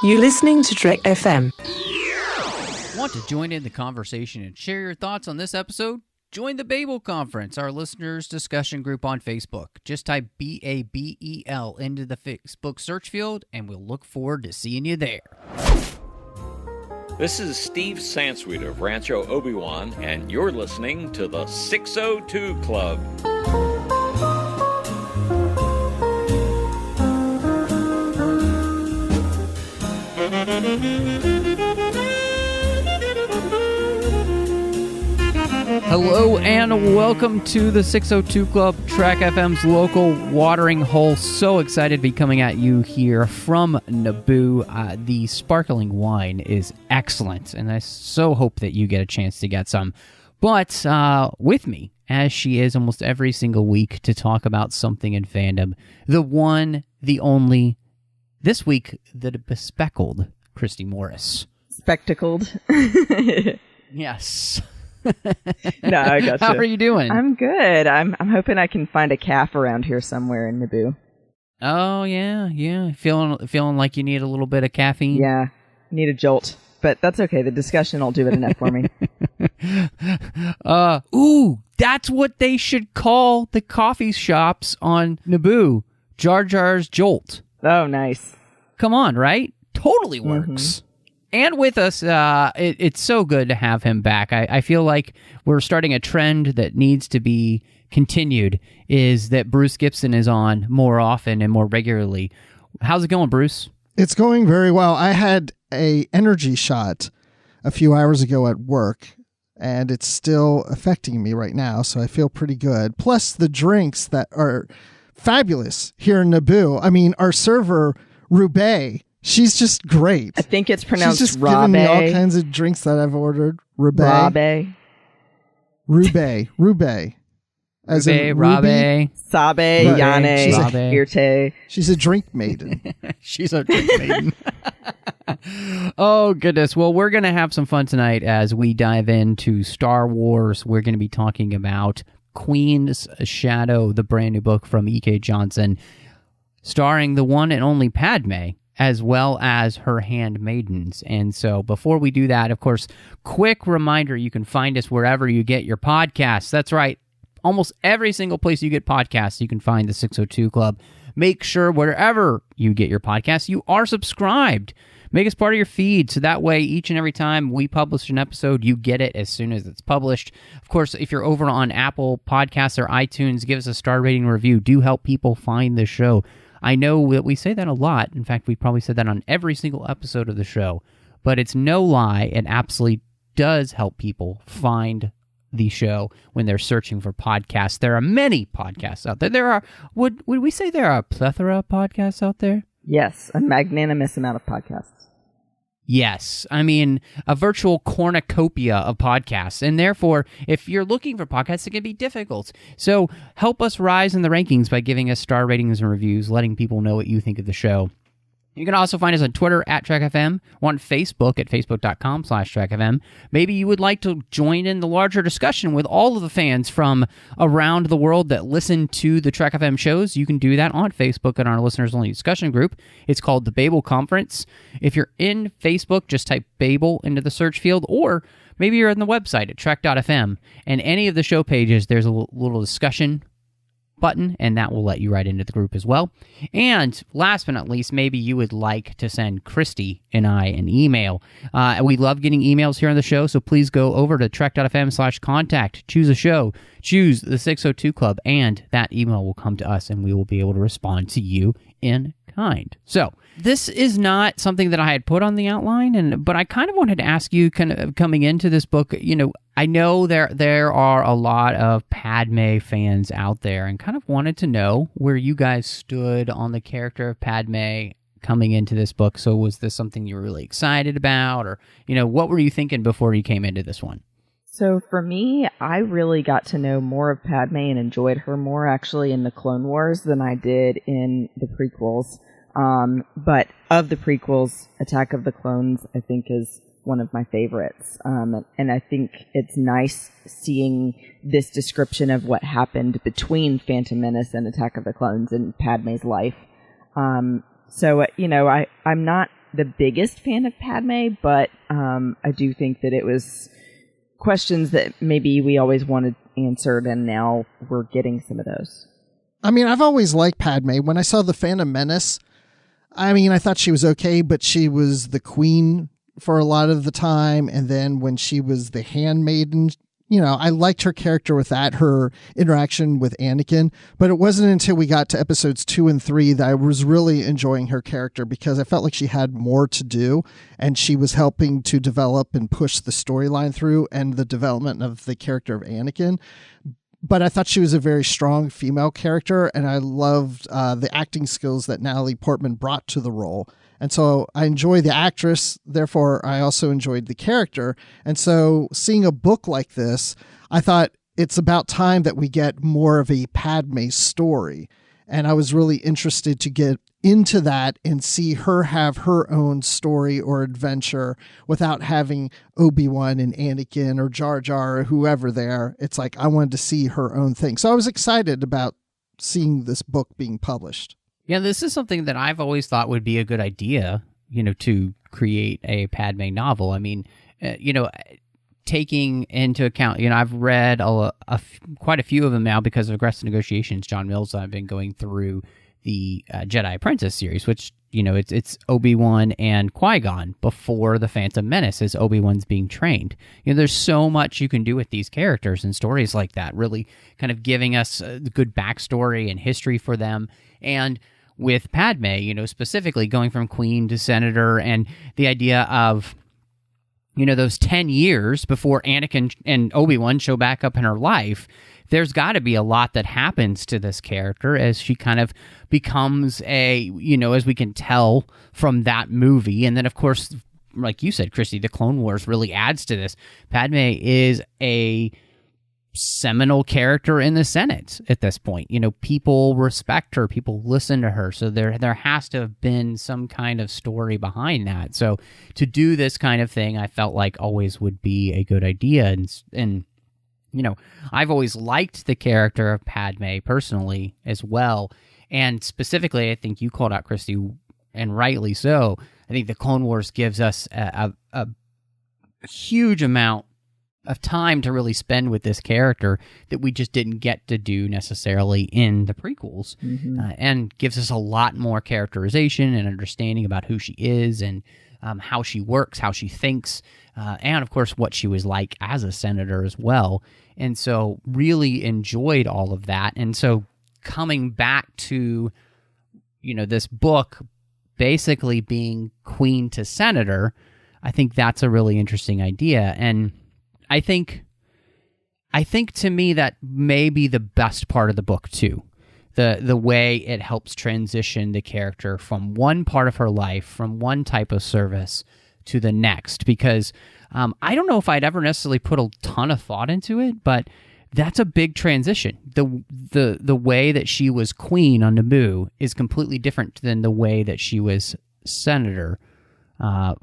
You're listening to Trek FM. Want to join in the conversation and share your thoughts on this episode? Join the Babel Conference, our listeners' discussion group on Facebook. Just type BABEL into the Facebook search field, and we'll look forward to seeing you there. This is Steve Sansweet of Rancho Obi-Wan, and you're listening to the 602 Club. Hello and welcome to the 602 Club, Trek FM's local watering hole. So excited to be coming at you here from Naboo. The sparkling wine is excellent, and I so hope that you get a chance to get some. But with me, as she is almost every single week, to talk about something in fandom, the one, the only, this week, the bespectacled Christy Morris. Spectacled. Yes. No, I got you. How are you doing? I'm good. I'm hoping I can find a calf around here somewhere in Naboo. Oh yeah. Feeling like you need a little bit of caffeine. Yeah, need a jolt, but that's okay. The discussion will do it enough for me. Ooh, that's what they should call the coffee shops on Naboo. Jar Jar's Jolt. Oh, nice. Come on, right? Totally works. Mm-hmm. And with us, it's so good to have him back. I feel like we're starting a trend that needs to be continued, is that Bruce Gibson is on more often and more regularly. How's it going, Bruce? It's going very well. I had a energy shot a few hours ago at work, and it's still affecting me right now, so I feel pretty good. Plus the drinks that are fabulous here in Naboo. I mean, our server, Roubaix, she's just great. I think it's pronounced She's just Rabe. giving me all kinds of drinks that I've ordered. Roubaix. As in Rabe. Sabe, Yane, Irte. She's a drink maiden. She's a drink maiden. Oh, goodness. Well, we're going to have some fun tonight as we dive into Star Wars. We're going to be talking about Queen's Shadow, the brand new book from E.K. Johnston, starring the one and only Padmé, as well as her handmaidens. And so before we do that, of course, quick reminder, you can find us wherever you get your podcasts. That's right. Almost every single place you get podcasts, you can find the 602 Club. Make sure wherever you get your podcasts, you are subscribed. Make us part of your feed, so that way each and every time we publish an episode, you get it as soon as it's published. Of course, if you're over on Apple Podcasts or iTunes, give us a star rating and review. Do help people find the show. I know that we say that a lot. In fact, we probably said that on every single episode of the show. But it's no lie. It absolutely does help people find the show when they're searching for podcasts. There are many podcasts out there. Would we say there are a plethora of podcasts out there? Yes, a magnanimous amount of podcasts. Yes. I mean, a virtual cornucopia of podcasts. And therefore, if you're looking for podcasts, it can be difficult. So help us rise in the rankings by giving us star ratings and reviews, letting people know what you think of the show. You can also find us on Twitter at TrekFM, or on Facebook at facebook.com/TrekFM. Maybe you would like to join in the larger discussion with all of the fans from around the world that listen to the Trek FM shows. You can do that on Facebook in our listeners-only discussion group. It's called the Babel Conference. If you're in Facebook, just type Babel into the search field, or maybe you're on the website at trek.fm, and any of the show pages, there's a little discussion button, and that will let you right into the group as well. And last but not least, maybe you would like to send Christy and I an email. We love getting emails here on the show, so please go over to trek.fm/contact, choose a show, choose the 602 Club, and that email will come to us, and we will be able to respond to you in kind. So this is not something that I had put on the outline, but I kind of wanted to ask you, kind of coming into this book, I know there are a lot of Padmé fans out there, and kind of wanted to know where you guys stood on the character of Padmé coming into this book. So was this something you were really excited about, or, what were you thinking before you came into this one? So for me, I really got to know more of Padmé and enjoyed her more actually in the Clone Wars than I did in the prequels. But of the prequels, Attack of the Clones, I think, is one of my favorites. And I think it's nice seeing this description of what happened between Phantom Menace and Attack of the Clones in Padmé's life. So, I'm not the biggest fan of Padme, but I do think that it was questions that maybe we always wanted answered, and now we're getting some of those. I mean, I've always liked Padme. When I saw The Phantom Menace, I mean, I thought she was okay, but she was the queen for a lot of the time. And then when she was the handmaiden, you know, I liked her character with that, her interaction with Anakin. But it wasn't until we got to episodes 2 and 3 that I was really enjoying her character, because I felt like she had more to do and she was helping to develop and push the storyline through and the development of the character of Anakin. But I thought she was a very strong female character, and I loved the acting skills that Natalie Portman brought to the role. And so I enjoy the actress, therefore I also enjoyed the character. And so seeing a book like this, I thought it's about time that we get more of a Padme story. And I was really interested to get into that and see her have her own story or adventure without having Obi-Wan and Anakin or Jar Jar or whoever there. It's like I wanted to see her own thing. So I was excited about seeing this book being published. Yeah, this is something that I've always thought would be a good idea, you know, to create a Padme novel. I mean, you know, taking into account, you know, I've read quite a few of them now because of Aggressive Negotiations. John Mills and I've been going through the Jedi Apprentice series, which, you know, it's Obi-Wan and Qui-Gon before the Phantom Menace as Obi-Wan's being trained. You know, there's so much you can do with these characters and stories like that, really kind of giving us a good backstory and history for them. And with Padme, you know, specifically going from queen to senator, and the idea of, you know, those 10 years before Anakin and Obi-Wan show back up in her life, there's got to be a lot that happens to this character as she kind of becomes a, you know, as we can tell from that movie. And then, of course, like you said, Christy, the Clone Wars really adds to this. Padme is a seminal character in the Senate at this point. You know, people respect her, people listen to her, so there has to have been some kind of story behind that. So to do this kind of thing, I felt like always would be a good idea. And you know, I've always liked the character of Padme personally as well, and specifically, I think you called out, Christy, and rightly so. I think the Clone Wars gives us a huge amount of time to really spend with this character that we just didn't get to do necessarily in the prequels, and gives us a lot more characterization and understanding about who she is and how she works, how she thinks, and of course what she was like as a senator as well. And so really enjoyed all of that. And so coming back to, you know, this book basically being queen to senator, I think that's a really interesting idea. And I think to me that may be the best part of the book too. The way it helps transition the character from one part of her life, from one type of service to the next. Because I don't know if I'd ever necessarily put a ton of thought into it, but that's a big transition. The way that she was queen on Naboo is completely different than the way that she was senator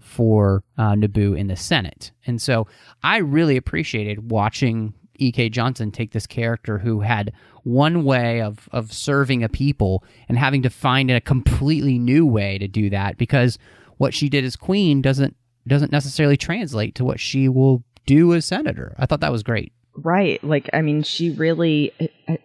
for Naboo in the Senate. And so I really appreciated watching E.K. Johnston take this character who had one way of serving a people and having to find a completely new way to do that, because what she did as queen doesn't necessarily translate to what she will do as senator. I thought that was great. Right. Like, I mean, she really,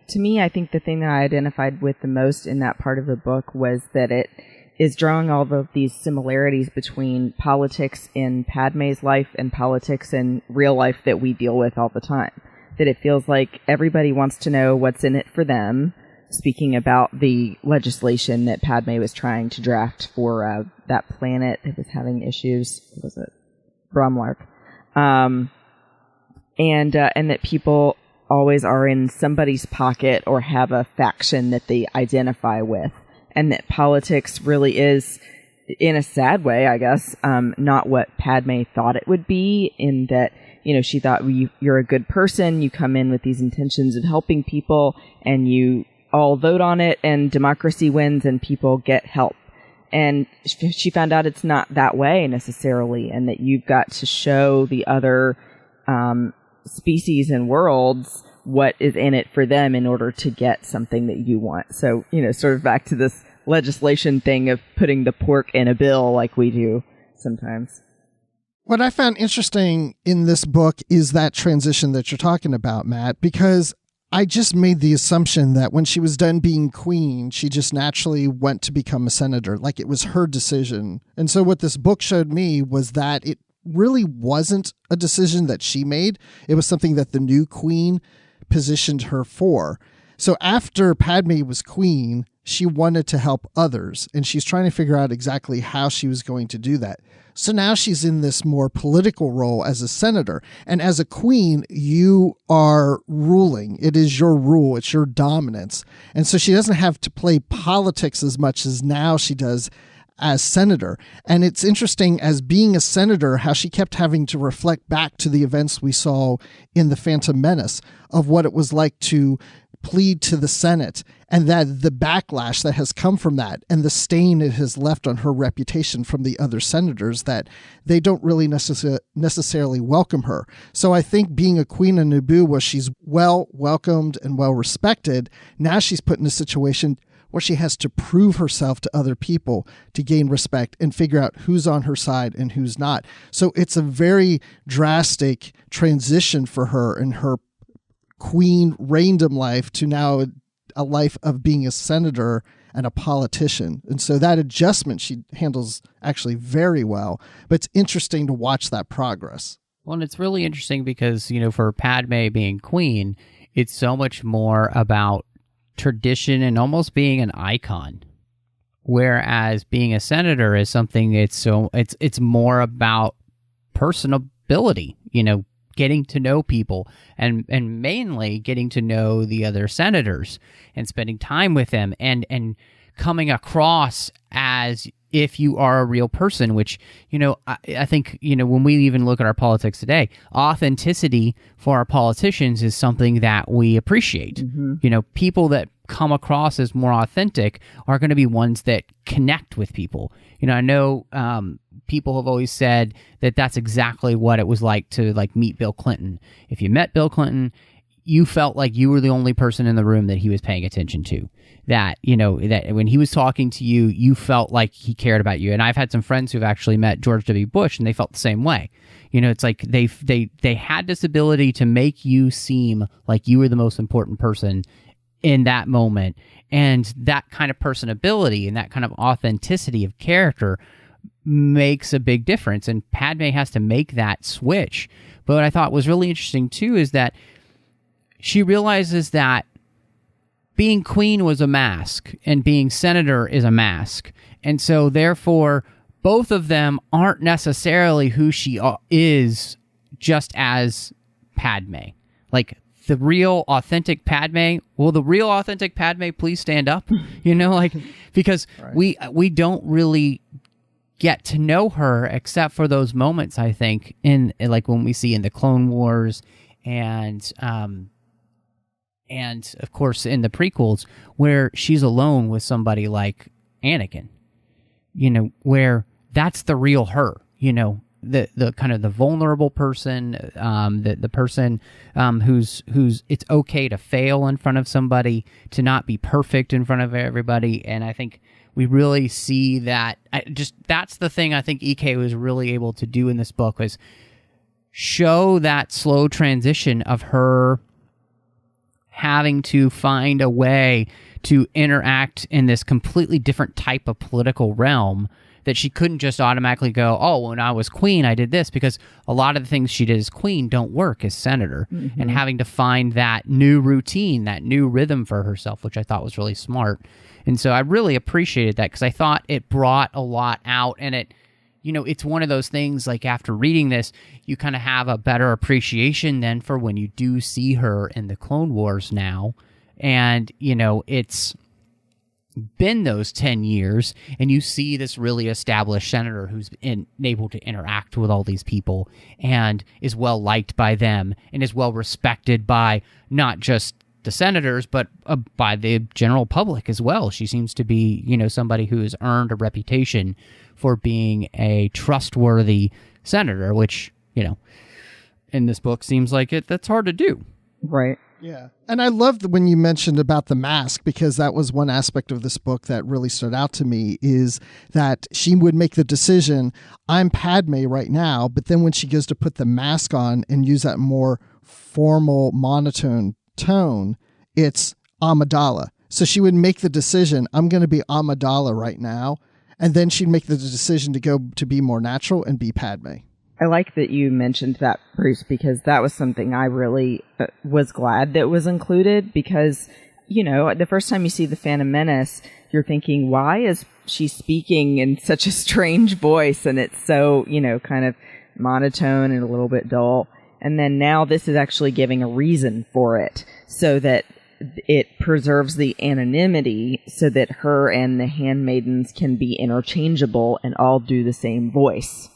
to me, I think the thing that I identified with the most in that part of the book was that it is drawing all of these similarities between politics in Padme's life and politics in real life that we deal with all the time. That it feels like everybody wants to know what's in it for them, speaking about the legislation that Padme was trying to draft for that planet that was having issues. What was it? Bromlark. And that people always are in somebody's pocket or have a faction that they identify with. And that politics really is, in a sad way, I guess, not what Padme thought it would be, in that, you know, she thought you're a good person, you come in with these intentions of helping people, and you all vote on it, and democracy wins, and people get help. And she found out it's not that way necessarily, and that you've got to show the other species and worlds what is in it for them in order to get something that you want. So, you know, sort of back to this legislation thing of putting the pork in a bill like we do sometimes. What I found interesting in this book is that transition that you're talking about, Matt, because I just made the assumption that when she was done being queen, she just naturally went to become a senator, like it was her decision. And so what this book showed me was that it really wasn't a decision that she made. It was something that the new queen positioned her for. So after Padmé was queen, she wanted to help others, and she's trying to figure out exactly how she was going to do that. So now she's in this more political role as a senator. And as a queen, you are ruling. It is your rule. It's your dominance. And so she doesn't have to play politics as much as now she does as senator. And it's interesting, as being a senator, how she kept having to reflect back to the events we saw in the Phantom Menace of what it was like to plead to the Senate, and that the backlash that has come from that and the stain it has left on her reputation from the other senators, that they don't really necessarily welcome her. So I think being a queen of Naboo, where she's well welcomed and well respected, now she's put in a situation where she has to prove herself to other people to gain respect and figure out who's on her side and who's not. So it's a very drastic transition for her in her queen reigndom life to now a life of being a senator and a politician. And so that adjustment she handles actually very well, but it's interesting to watch that progress. Well, and it's really interesting because, for Padmé being queen, it's so much more about tradition and almost being an icon. Whereas being a senator is something it's more about personability, getting to know people and mainly getting to know the other senators and spending time with them and coming across as if you are a real person, which, I think, when we even look at our politics today, authenticity for our politicians is something that we appreciate. Mm-hmm. People that come across as more authentic are going to be ones that connect with people. I know people have always said that that's exactly what it was like to meet Bill Clinton. If you met Bill Clinton, you felt like you were the only person in the room that he was paying attention to. That, that when he was talking to you, you felt like he cared about you. And I've had some friends who've actually met George W. Bush, and they felt the same way. It's like they had this ability to make you seem like you were the most important person in that moment. And that kind of personability and that kind of authenticity of character makes a big difference. And Padmé has to make that switch. But what I thought was really interesting, too, is that she realizes that being queen was a mask and being senator is a mask. And so, therefore, both of them aren't necessarily who she is just as Padmé. Like, the real authentic Padmé, will the real authentic Padmé please stand up? Because right. we don't really get to know her except for those moments, I think, in like when we see in the Clone Wars and of course in the prequels where she's alone with somebody like Anakin, where that's the real her, the kind of the vulnerable person, the person who's it's okay to fail in front of somebody, to not be perfect in front of everybody. And I think we really see that. That's the thing I think EK was really able to do in this book, was show that slow transition of her having to find a way to interact in this completely different type of political realm, that she couldn't just automatically go, oh, when I was queen, I did this, because a lot of the things she did as queen don't work as senator. Mm-hmm. And having to find that new routine, that new rhythm for herself, which I thought was really smart. And so I really appreciated that, because I thought it brought a lot out. And it, it's one of those things, like after reading this, you kind of have a better appreciation then for when you do see her in the Clone Wars now. And, it's been those 10 years, and you see this really established senator who's able to interact with all these people and is well liked by them and is well respected by not just the senators, but by the general public as well. She seems to be, somebody who has earned a reputation for being a trustworthy senator, which, in this book seems like that's hard to do. Right. Yeah. And I loved when you mentioned about the mask, because that was one aspect of this book that really stood out to me, is that she would make the decision, I'm Padme right now, but then when she goes to put the mask on and use that more formal monotone tone, it's Amidala. So she would make the decision, I'm going to be Amidala right now, and then she'd make the decision to go to be more natural and be Padme. I like that you mentioned that, Bruce, because that was something I really was glad that was included, because, you know, the first time you see the Phantom Menace, you're thinking, why is she speaking in such a strange voice? And it's so, you know, kind of monotone and a little bit dull. And then now this is actually giving a reason for it, so that it preserves the anonymity, so that her and the handmaidens can be interchangeable and all do the same voice.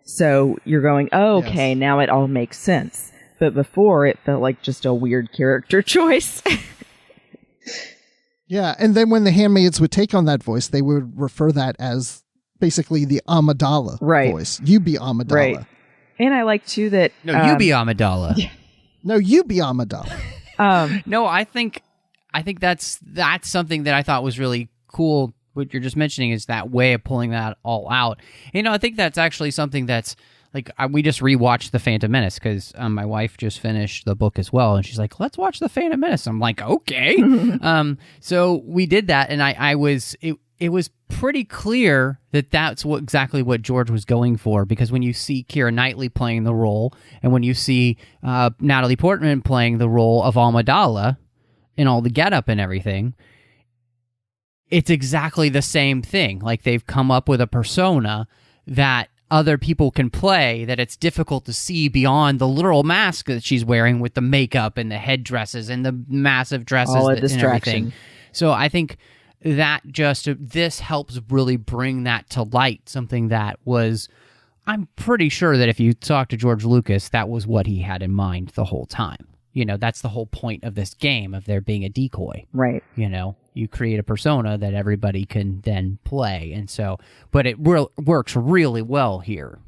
So you're going, oh, okay, yes. Now it all makes sense. But before, it felt like just a weird character choice. Yeah, and then when the handmaids would take on that voice, they would refer that as basically the Amidala voice. You be Amidala. Right. And I like, too, that... No, you be Amidala. Yeah. No, you be Amidala. No, I think that's something that I thought was really cool. What you're just mentioning is that way of pulling that all out. You know, I think that's actually something that's like, we just rewatched The Phantom Menace because my wife just finished the book as well, and she's like, let's watch The Phantom Menace. I'm like, okay. So we did that, and it was pretty clear that that's exactly what George was going for, because when you see Keira Knightley playing the role, and when you see Natalie Portman playing the role of Amidala in all the getup and everything, it's exactly the same thing. Like, they've come up with a persona that other people can play, that it's difficult to see beyond the literal mask that she's wearing with the makeup and the headdresses and the massive dresses all a and distraction. Everything. So I think that this helps really bring that to light, something that was, I'm pretty sure that if you talk to George Lucas, that was what he had in mind the whole time. You know, that's the whole point of this game, of there being a decoy. Right. You know, you create a persona that everybody can then play. And so, but it works really well here.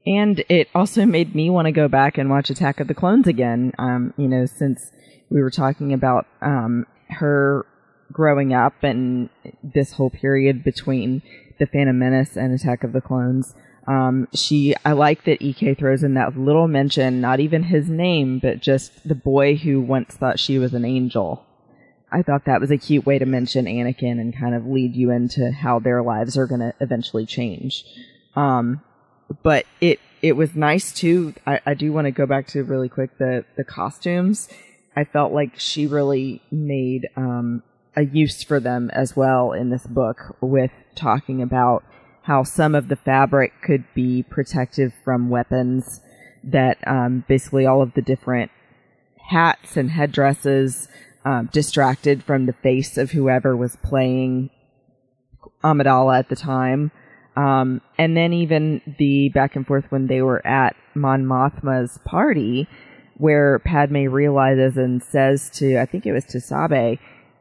And it also made me want to go back and watch Attack of the Clones again. You know, since we were talking about her growing up and this whole period between The Phantom Menace and Attack of the Clones. I like that EK throws in that little mention, not even his name, but just the boy who once thought she was an angel. I thought that was a cute way to mention Anakin and kind of lead you into how their lives are going to eventually change. But it was nice too. I do want to go back to really quick the costumes. I felt like she really made a use for them as well in this book, with talking about how some of the fabric could be protective from weapons, that basically all of the different hats and headdresses distracted from the face of whoever was playing Amidala at the time. And then even the back and forth when they were at Mon Mothma's party, where Padme realizes and says to, I think it was to Sabe,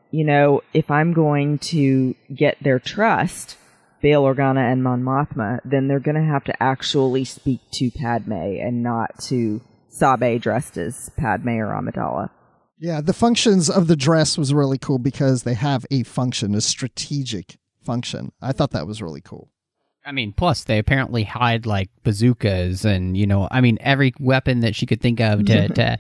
you know, if I'm going to get their trust, Bail Organa and Mon Mothma, then they're going to have to actually speak to Padme and not to Sabe dressed as Padme or Amidala. Yeah, the functions of the dress was really cool because they have a function, a strategic function. I thought that was really cool. I mean, plus they apparently hide like bazookas and, you know, I mean, every weapon that she could think of to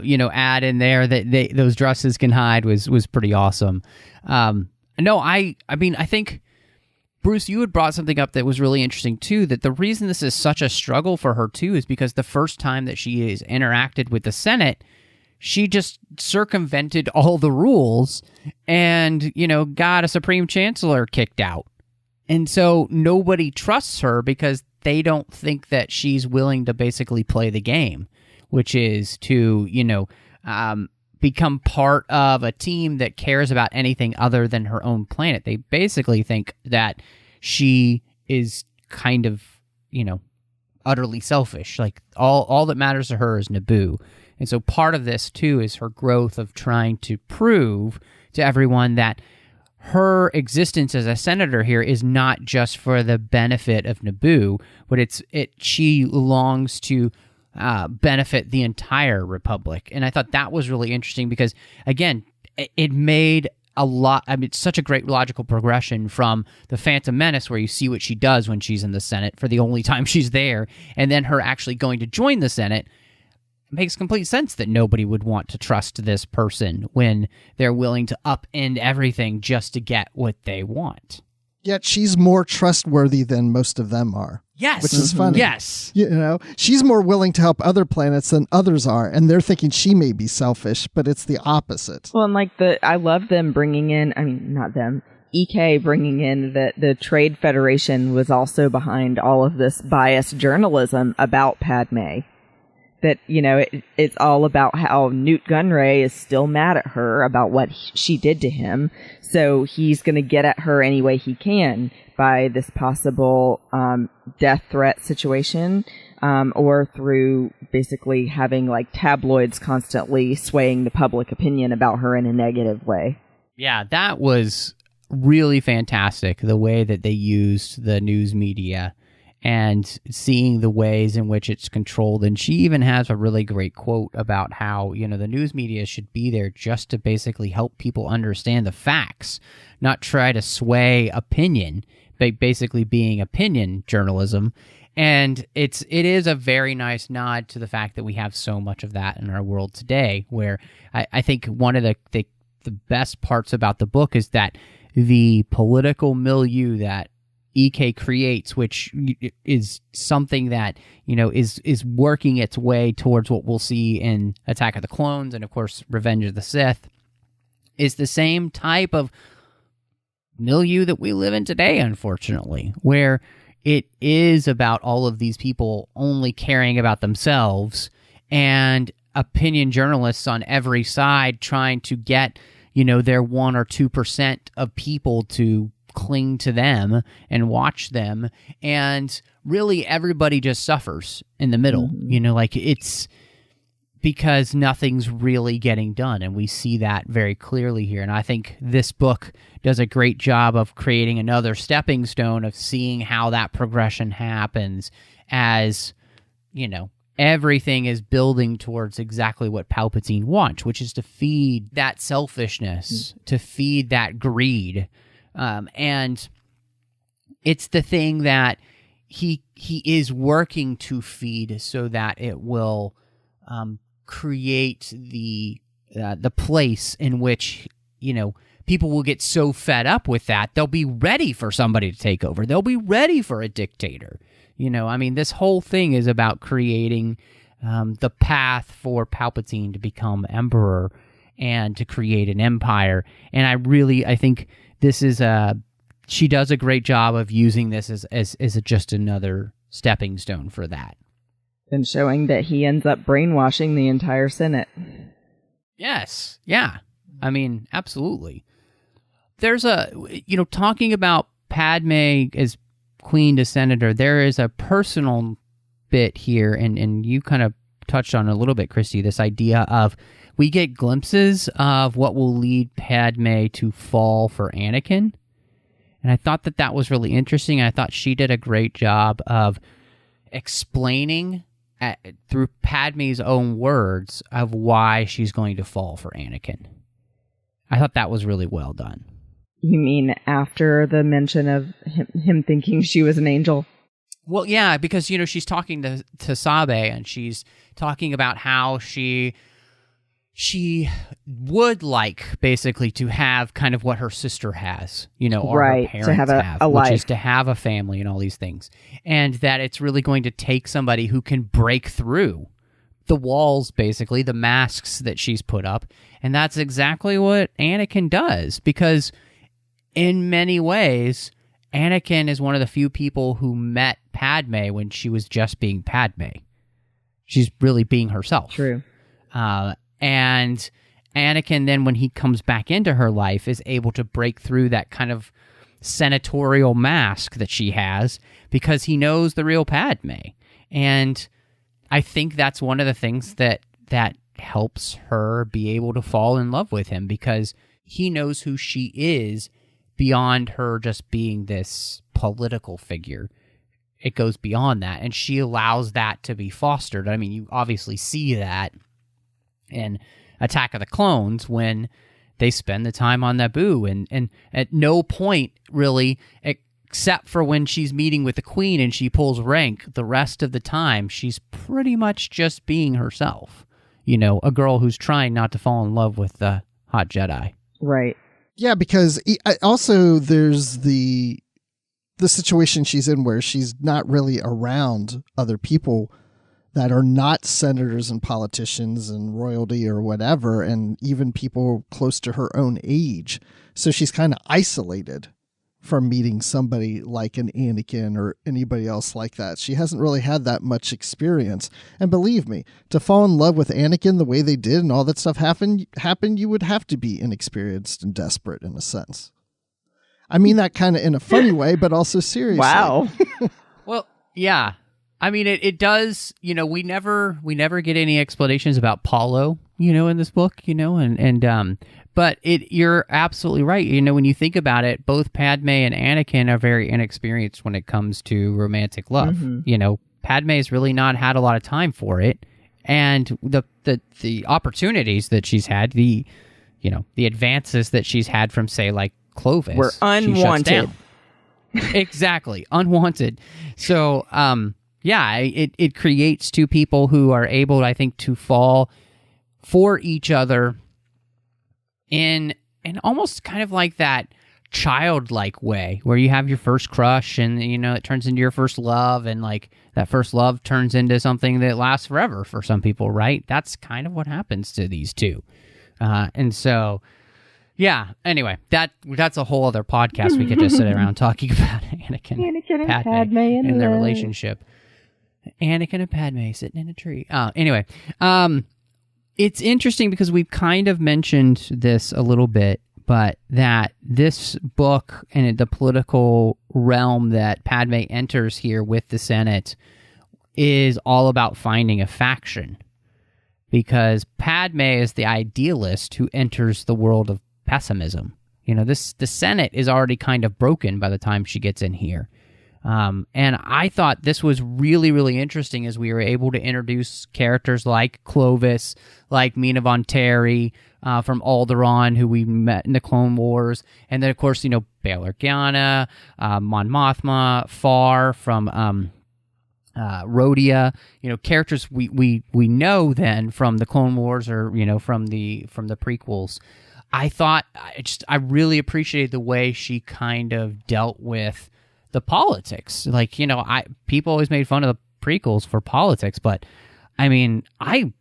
you know, add in there that those dresses can hide was pretty awesome. No, I mean, I think, Bruce, you had brought something up that was really interesting too, that the reason this is such a struggle for her too is because the first time that she has interacted with the Senate, she just circumvented all the rules and, you know, got a Supreme Chancellor kicked out. And so nobody trusts her because they don't think that she's willing to basically play the game, which is to, you know, become part of a team that cares about anything other than her own planet. They basically think that she is kind of, you know, utterly selfish. Like all that matters to her is Naboo. And so part of this too is her growth of trying to prove to everyone that her existence as a senator here is not just for the benefit of Naboo, but she longs to benefit the entire Republic. And I thought that was really interesting because, again, it made a lot. I mean, it's such a great logical progression from the Phantom Menace, where you see what she does when she's in the Senate for the only time she's there, and then her actually going to join the Senate. It makes complete sense that nobody would want to trust this person when they're willing to upend everything just to get what they want. Yet she's more trustworthy than most of them are. Yes. Which is funny. Yes. You know, she's more willing to help other planets than others are, and they're thinking she may be selfish, but it's the opposite. Well, and I love them bringing in, I mean, not them, EK bringing in that the Trade Federation was also behind all of this biased journalism about Padme. That, you know, it's all about how Newt Gunray is still mad at her about what she did to him. So he's going to get at her any way he can by this possible death threat situation, or through basically having like tabloids constantly swaying the public opinion about her in a negative way. Yeah, that was really fantastic, the way that they used the news media and seeing the ways in which it's controlled. And she even has a really great quote about how, you know, the news media should be there just to basically help people understand the facts, not try to sway opinion, basically being opinion journalism. And it is a very nice nod to the fact that we have so much of that in our world today, where I think one of the best parts about the book is that the political milieu that EK creates, which is something that, you know, is working its way towards what we'll see in Attack of the Clones and, of course, Revenge of the Sith, is the same type of milieu that we live in today, unfortunately, where it is about all of these people only caring about themselves and opinion journalists on every side trying to get, you know, their 1 or 2% of people to cling to them and watch them, and really everybody just suffers in the middle. You know, like, it's because nothing's really getting done, and we see that very clearly here. And I think this book does a great job of creating another stepping stone of seeing how that progression happens, as, you know, everything is building towards exactly what Palpatine wants, which is to feed that selfishness, to feed that greed. And it's the thing that he is working to feed so that it will create the place in which, you know, people will get so fed up with that they'll be ready for somebody to take over. They'll be ready for a dictator. You know, I mean, this whole thing is about creating the path for Palpatine to become emperor and to create an empire. And I think this is she does a great job of using this as just another stepping stone for that. And showing that he ends up brainwashing the entire Senate. Yes. Yeah. I mean, absolutely. There's talking about Padme as queen to senator, there is a personal bit here, and you kind of touched on it a little bit, Christy, this idea of we get glimpses of what will lead Padme to fall for Anakin. And I thought that was really interesting. I thought she did a great job of explaining through Padme's own words of why she's going to fall for Anakin. I thought that was really well done. You mean after the mention of him thinking she was an angel? Well, yeah, because, you know, she's talking to Sabe, and she's talking about how she would like, basically, to have kind of what her sister has, you know, or right, her parents to have a which life. is to have a family and all these things. And that it's really going to take somebody who can break through the walls, basically, the masks that she's put up. And that's exactly what Anakin does, because in many ways, Anakin is one of the few people who met Padme when she was just being Padme. She's really being herself. True. And Anakin, then when he comes back into her life, is able to break through that kind of senatorial mask that she has because he knows the real Padme. And I think that's one of the things that helps her be able to fall in love with him, because he knows who she is beyond her just being this political figure. it goes beyond that, and she allows that to be fostered. I mean, you obviously see that in Attack of the Clones when they spend the time on Naboo, and at no point really, except for when she's meeting with the Queen and she pulls rank, the rest of the time she's pretty much just being herself. You know, a girl who's trying not to fall in love with the hot Jedi. Right. Yeah, because also there's the situation she's in where she's not really around other people that are not senators and politicians and royalty or whatever, and even people close to her own age. So she's kind of isolated from meeting somebody like an Anakin or anybody else like that. She hasn't really had that much experience. And believe me, to fall in love with Anakin the way they did and all that stuff happened, you would have to be inexperienced and desperate in a sense. I mean that kind of in a funny way, but also seriously. Wow. Well, yeah. I mean, it does, you know, we never get any explanations about Paulo, you know, in this book, you know, but you're absolutely right. You know, when you think about it, both Padme and Anakin are very inexperienced when it comes to romantic love. Mm-hmm. You know, Padme's really not had a lot of time for it, and the opportunities that she's had, the advances that she's had from, say, like Clovis, were unwanted. Exactly, unwanted. So, yeah, it creates two people who are able, I think, to fall for each other in almost kind of like that childlike way where you have your first crush and, you know, it turns into your first love, and like that first love turns into something that lasts forever for some people, right? That's kind of what happens to these two. And so, yeah, anyway, that's a whole other podcast. We could just sit around talking about Anakin and Padme and their relationship. Anakin and Padme sitting in a tree. Anyway, it's interesting because we've kind of mentioned this a little bit, but that this book and the political realm that Padme enters here with the Senate is all about finding a faction, because Padme is the idealist who enters the world of pessimism. You know, the Senate is already kind of broken by the time she gets in here. And I thought this was really, really interesting as we were able to introduce characters like Clovis, like Mina Von Terry from Alderaan, who we met in the Clone Wars. And then, of course, you know, Bail Organa, Mon Mothma, Far from Rhodia, you know, characters we know then from the Clone Wars, or, you know, from the prequels. I thought I really appreciated the way she kind of dealt with the politics. Like, you know, people always made fun of the prequels for politics, but I mean, I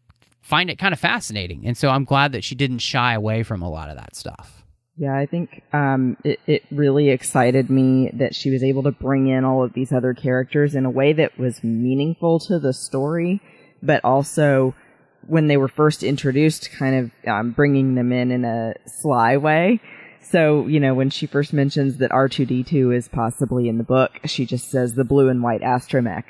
find it kind of fascinating. And so I'm glad that she didn't shy away from a lot of that stuff. Yeah, I think it really excited me that she was able to bring in all of these other characters in a way that was meaningful to the story, but also when they were first introduced, kind of bringing them in a sly way. So, you know, when she first mentions that R2-D2 is possibly in the book, she just says the blue and white astromech.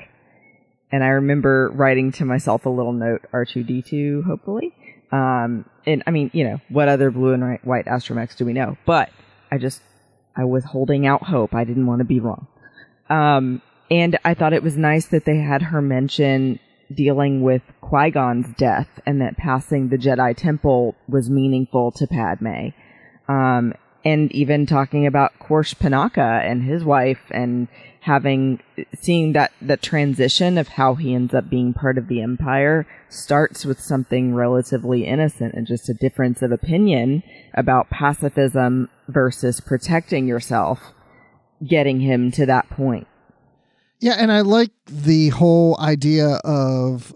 And I remember writing to myself a little note, R2-D2, hopefully. And I mean, you know, what other blue and white astromechs do we know? But I was holding out hope. I didn't want to be wrong. And I thought it was nice that they had her mention dealing with Qui-Gon's death, and that passing the Jedi Temple was meaningful to Padme. And even talking about Korsh Panaka and his wife, and seeing that the transition of how he ends up being part of the Empire starts with something relatively innocent and just a difference of opinion about pacifism versus protecting yourself, getting him to that point. Yeah, and I like the whole idea of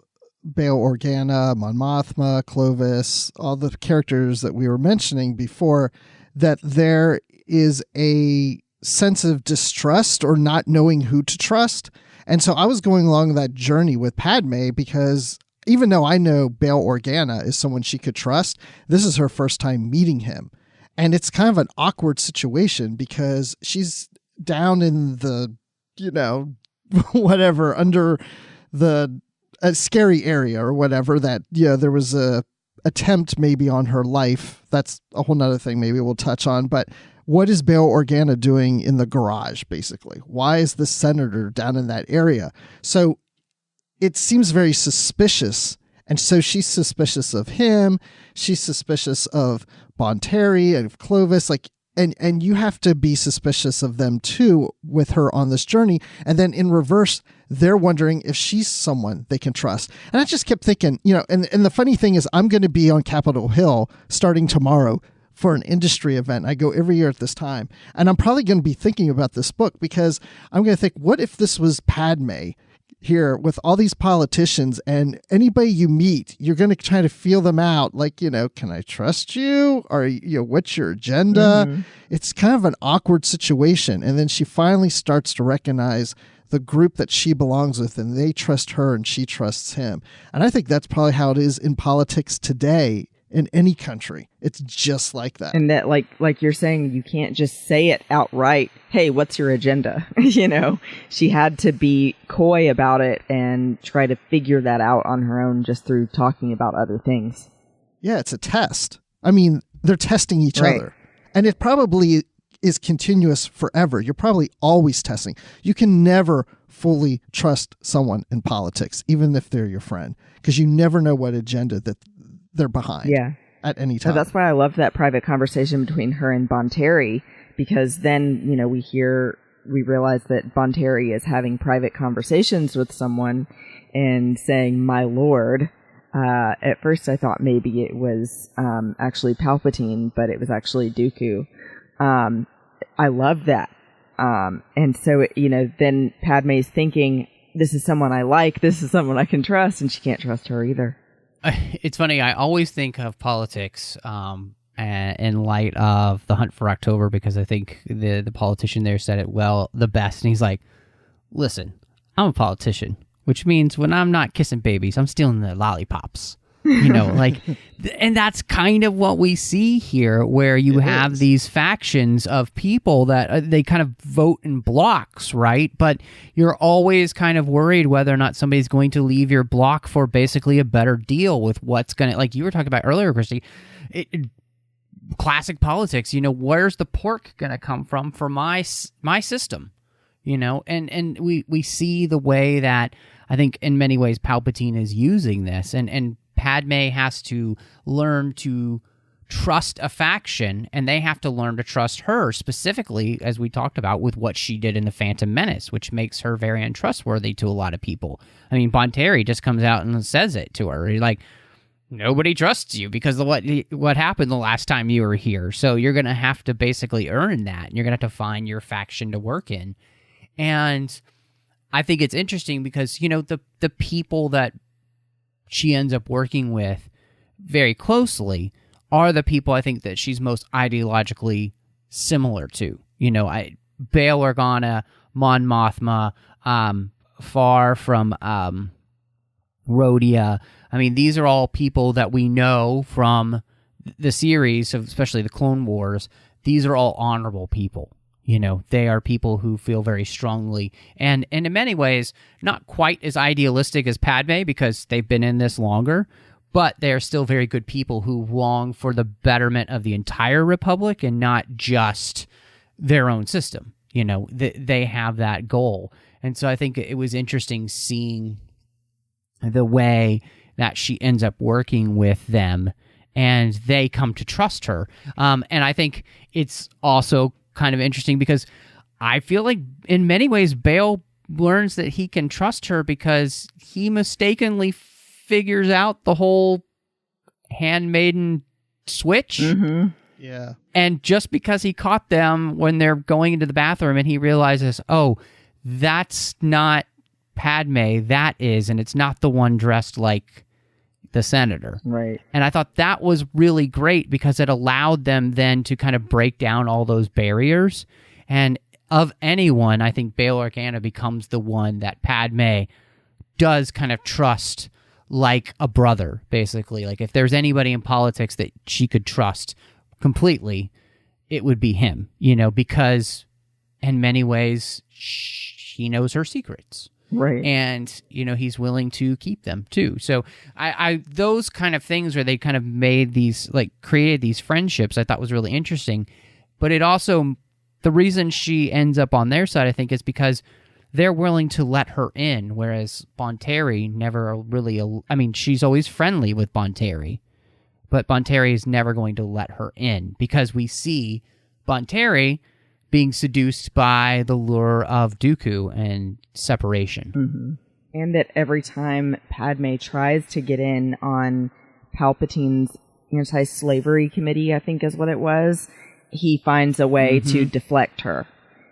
Bail Organa, Mon Mothma, Clovis, all the characters that we were mentioning before, that there is a sense of distrust or not knowing who to trust. And so I was going along that journey with Padme, because even though I know Bail Organa is someone she could trust, this is her first time meeting him. And it's kind of an awkward situation because she's down in the, you know, whatever, under the scary area or whatever, that, you know, there was a attempt maybe on her life. That's a whole nother thing maybe we'll touch on. But what is Bail Organa doing in the garage, basically? Why is the senator down in that area? So it seems very suspicious. And so she's suspicious of him. She's suspicious of Bonteri and of Clovis. Like, and you have to be suspicious of them too with her on this journey. And then in reverse, they're wondering if she's someone they can trust. And I just kept thinking, and the funny thing is I'm going to be on Capitol Hill starting tomorrow for an industry event. I go every year at this time. And I'm probably going to be thinking about this book because I'm going to think, what if this was Padme here with all these politicians, and anybody you meet, you're going to try to feel them out. Like, can I trust you? Or, what's your agenda? Mm-hmm. It's kind of an awkward situation. And then she finally starts to recognize the group that she belongs with, and they trust her and she trusts him. And I think that's probably how it is in politics today in any country. It's just like that. And that, like you're saying, you can't just say it outright. Hey, what's your agenda? She had to be coy about it and try to figure that out on her own just through talking about other things. Yeah, it's a test. I mean, they're testing each other. And it probably is continuous forever. You're probably always testing. You can never fully trust someone in politics, even if they're your friend, because you never know what agenda that they're behind at any time. So that's why I love that private conversation between her and Bonteri, because then, we realize that Bonteri is having private conversations with someone and saying, my lord. At first I thought maybe it was actually Palpatine, but it was actually Dooku. I love that. And so, then Padme's thinking, this is someone I like, this is someone I can trust, and she can't trust her either. It's funny, I always think of politics in light of The Hunt for October, because I think the politician there said it the best. And he's like, listen, I'm a politician, which means when I'm not kissing babies, I'm stealing the lollipops. And that's kind of what we see here, where you have these factions of people that they kind of vote in blocks, right? But you're always kind of worried whether or not somebody's going to leave your block for basically a better deal with what's going to, like you were talking about earlier, Christy, classic politics, where's the pork going to come from for my system, and we see the way that I think in many ways Palpatine is using this, and Padme has to learn to trust a faction, and they have to learn to trust her, specifically, as we talked about, with what she did in the Phantom Menace, which makes her very untrustworthy to a lot of people. I mean, Bonteri just comes out and says it to her. He's like, nobody trusts you because of what happened the last time you were here. So you're going to have to basically earn that. You're going to have to find your faction to work in. And I think it's interesting because, the people that she ends up working with very closely are the people I think that she's most ideologically similar to. Bail Organa, Mon Mothma, Far from Rhodia. I mean, these are all people that we know from the series, especially the Clone Wars. These are all honorable people. They are people who feel very strongly and in many ways not quite as idealistic as Padme because they've been in this longer, but they are still very good people who long for the betterment of the entire Republic and not just their own system. They have that goal. And so I think it was interesting seeing the way that she ends up working with them and they come to trust her. And I think it's also kind of interesting because I feel like in many ways Bail learns that he can trust her because he mistakenly figures out the whole handmaiden switch. Mm-hmm. Yeah. And just because he caught them when they're going into the bathroom and he realizes, oh, that's not Padme, that is, and it's not the one dressed like the senator. Right. And I thought that was really great because it allowed them then to kind of break down all those barriers. And of anyone, I think Bail Organa becomes the one that Padme does kind of trust like a brother, basically. Like if there's anybody in politics that she could trust completely, it would be him, because in many ways he knows her secrets. Right. And, he's willing to keep them too. So I those kind of things where they kind of made these, created these friendships, I thought was really interesting. but it also, the reason she ends up on their side, I think, is because they're willing to let her in, whereas Bonteri never really, she's always friendly with Bonteri, but Bonteri is never going to let her in because we see Bonteri being seduced by the lure of Dooku and separation. Mm-hmm. And that every time Padmé tries to get in on Palpatine's anti-slavery committee, I think is what it was, he finds a way to deflect her.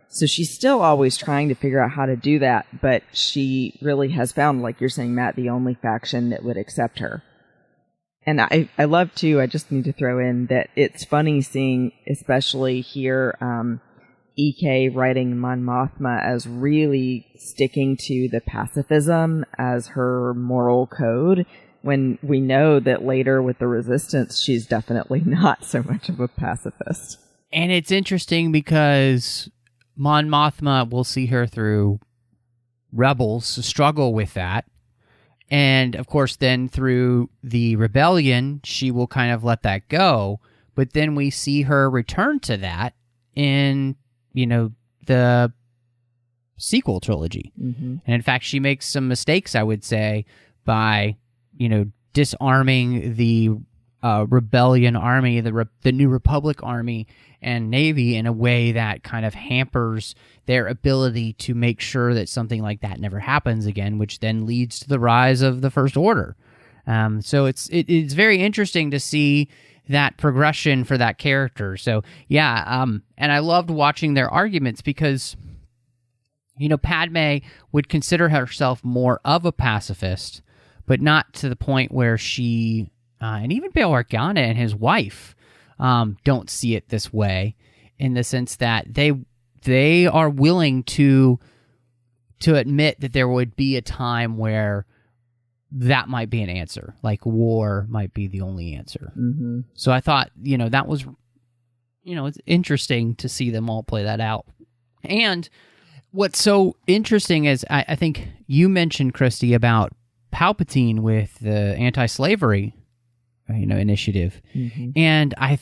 So she's still always trying to figure out how to do that, but she really has found, like you're saying, Matt, the only faction that would accept her. And I love, too, I just need to throw in that it's funny seeing, especially here, EK writing Mon Mothma as really sticking to the pacifism as her moral code, when we know that later with the Resistance, she's definitely not so much of a pacifist. And it's interesting because Mon Mothma will see her through Rebels struggle with that. And, of course, then through the rebellion, she will kind of let that go. But then we see her return to that in, the sequel trilogy. Mm-hmm. And, in fact, she makes some mistakes, I would say, by, disarming the rebellion army, the New Republic army and navy in a way that kind of hampers their ability to make sure that something like that never happens again, which then leads to the rise of the First Order. So it's very interesting to see that progression for that character. So yeah, and I loved watching their arguments because, Padmé would consider herself more of a pacifist, but not to the point where she, and even Bail Organa and his wife, don't see it this way, in the sense that they are willing to admit that there would be a time where that might be an answer, like war might be the only answer. Mm-hmm. So I thought, that was, it's interesting to see them all play that out. And what's so interesting is I think you mentioned, Christy, about Palpatine with the anti-slavery initiative. Mm-hmm. And I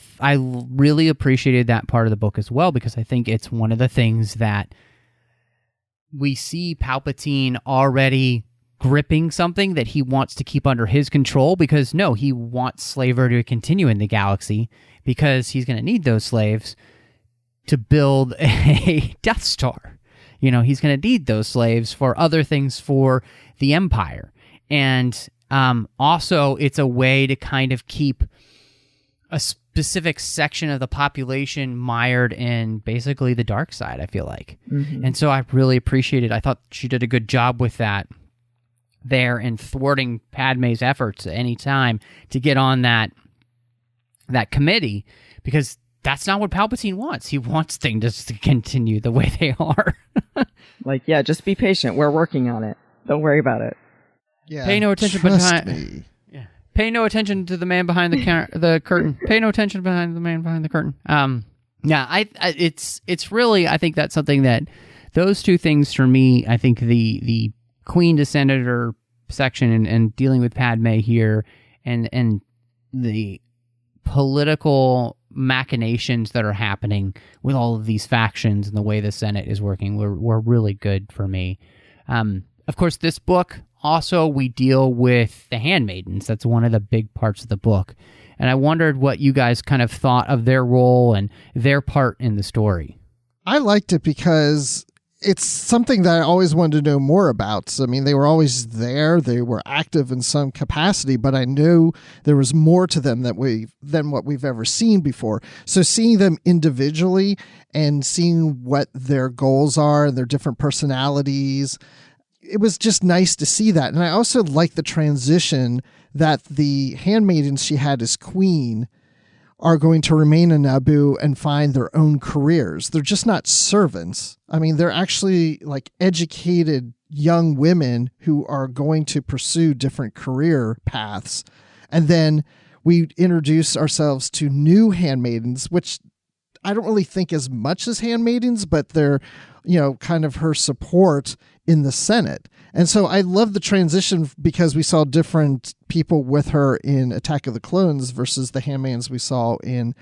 really appreciated that part of the book as well, because I think it's one of the things that we see Palpatine already gripping something that he wants to keep under his control, because he wants slavery to continue in the galaxy, because he's going to need those slaves to build a Death Star. He's going to need those slaves for other things for the Empire. And also, it's a way to kind of keep a specific section of the population mired in basically the dark side, I feel like. Mm-hmm. And so I really appreciated it. I thought she did a good job with that there, and thwarting Padmé's efforts at any time to get on that committee, because that's not what Palpatine wants. He wants things to continue the way they are. Just be patient. We're working on it. Don't worry about it. Yeah, pay no attention trust me. Yeah. Pay no attention to the man behind the curtain. Pay no attention behind the man behind the curtain. It's really, I think that's something that those two things for me, I think the Queen to Senator section and dealing with Padmé here and the political machinations that are happening with all of these factions and the way the Senate is working were really good for me. Of course, this book, also, we deal with the Handmaidens. That's one of the big parts of the book. And I wondered what you guys kind of thought of their role and their part in the story. I liked it because it's something that I always wanted to know more about. So, they were always there. They were active in some capacity, but I knew there was more to them than what we've ever seen before. So seeing them individually and seeing what their goals are and their different personalities, it was just nice to see that. And I also like the transition that the handmaidens she had as queen are going to remain in Naboo and find their own careers. They're just not servants. They're actually like educated young women who are going to pursue different career paths. And then we introduce ourselves to new handmaidens, which I don't really think as much as handmaidens, but they're, kind of her support in the Senate. And so I love the transition because we saw different people with her in Attack of the Clones versus the handmaidens we saw in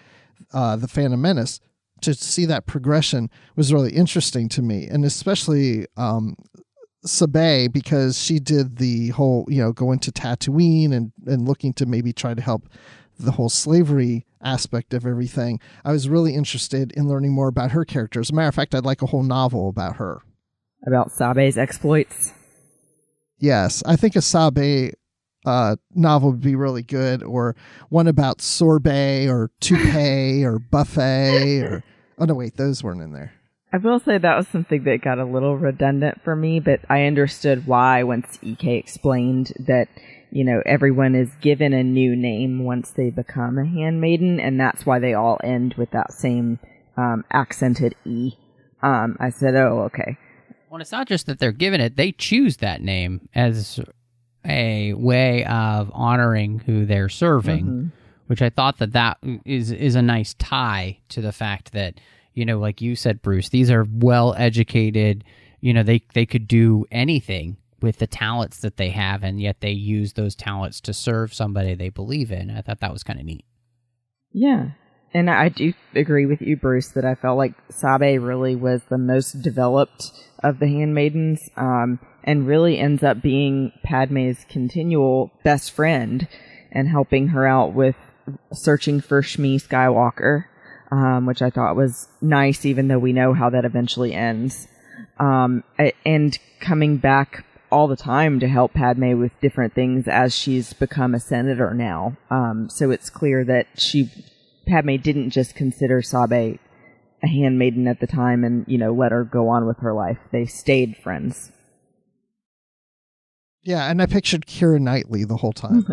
the Phantom Menace. to see that progression was really interesting to me, and especially Sabe, because she did the whole, going to Tatooine and looking to maybe try to help the whole slavery aspect of everything. I was really interested in learning more about her character. As a matter of fact, I'd like a whole novel about her. About Sabe's exploits? Yes, I think a Sabe novel would be really good, or one about sorbet or toupee or buffet or... Oh, no, wait, those weren't in there. I will say that was something that got a little redundant for me, but I understood why once EK explained that, everyone is given a new name once they become a handmaiden, and that's why they all end with that same accented E. I said, oh, okay. Well, it's not just that they're given it, they choose that name as a way of honoring who they're serving, which I thought that is a nice tie to the fact that, like you said, Bruce, these are well-educated, they could do anything with the talents that they have, and yet they use those talents to serve somebody they believe in. I thought that was kind of neat. Yeah. And I do agree with you, Bruce, that I felt like Sabe really was the most developed of the handmaidens, and really ends up being Padmé's continual best friend and helping her out with searching for Shmi Skywalker, which I thought was nice, even though we know how that eventually ends. And coming back all the time to help Padmé with different things as she's become a senator now. So it's clear that Padmé didn't just consider Sabe a handmaiden at the time and, let her go on with her life. They stayed friends. Yeah, and I pictured Keira Knightley the whole time.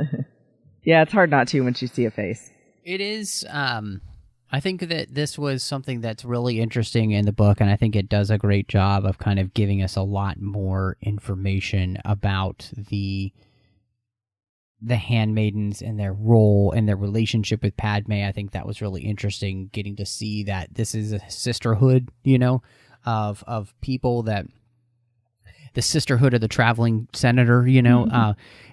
Yeah, it's hard not to once you see a face. It is, I think that this was something that's really interesting in the book, and I think it does a great job of kind of giving us a lot more information about the handmaidens and their role and their relationship with Padmé. I think that was really interesting, getting to see that this is a sisterhood, of people, that the sisterhood of the traveling senator,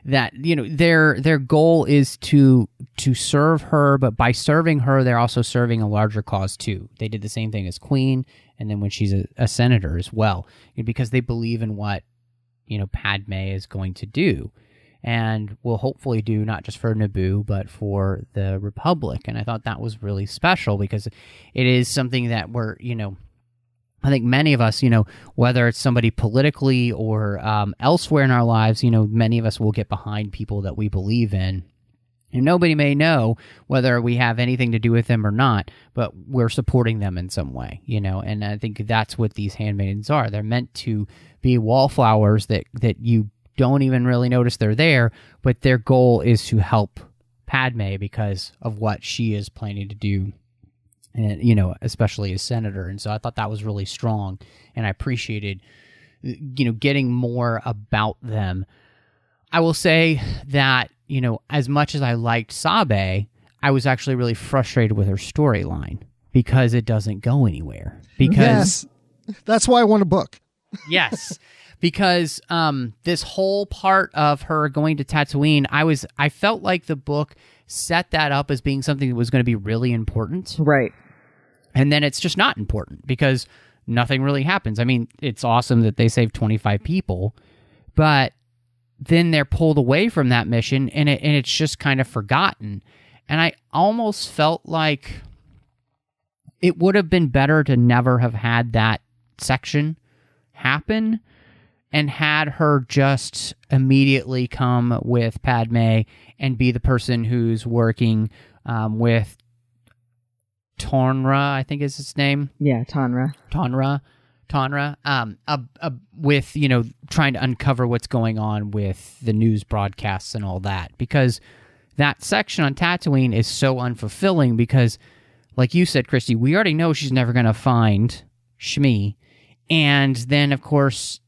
that, their goal is to serve her, but by serving her, they're also serving a larger cause too. They did the same thing as Queen, and then when she's a senator as well, because they believe in what, Padmé is going to do, and will hopefully do not just for Naboo, but for the Republic. And I thought that was really special, because it is something that we're, I think many of us, whether it's somebody politically or elsewhere in our lives, many of us will get behind people that we believe in. And nobody may know whether we have anything to do with them or not, but we're supporting them in some way, And I think that's what these handmaidens are. They're meant to be wallflowers that you don't even really notice they're there, but their goal is to help Padmé because of what she is planning to do, and especially as senator. And so I thought that was really strong, and I appreciated getting more about them. I will say that as much as I liked Sabe, I was actually really frustrated with her storyline because it doesn't go anywhere. Because yes, that's why I want a book. Yes, because this whole part of her going to Tatooine, I felt like the book set that up as being something that was going to be really important. Right. And then it's just not important because nothing really happens. I mean, it's awesome that they saved 25 people, but then they're pulled away from that mission, and it's just kind of forgotten. And I almost felt like it would have been better to never have had that section happen and had her just immediately come with Padmé and be the person who's working with Tonra, I think is his name. Yeah, Tonra. With, trying to uncover what's going on with the news broadcasts and all that. Because that section on Tatooine is so unfulfilling because, like you said, Christy, we already know she's never going to find Shmi. And then, of course,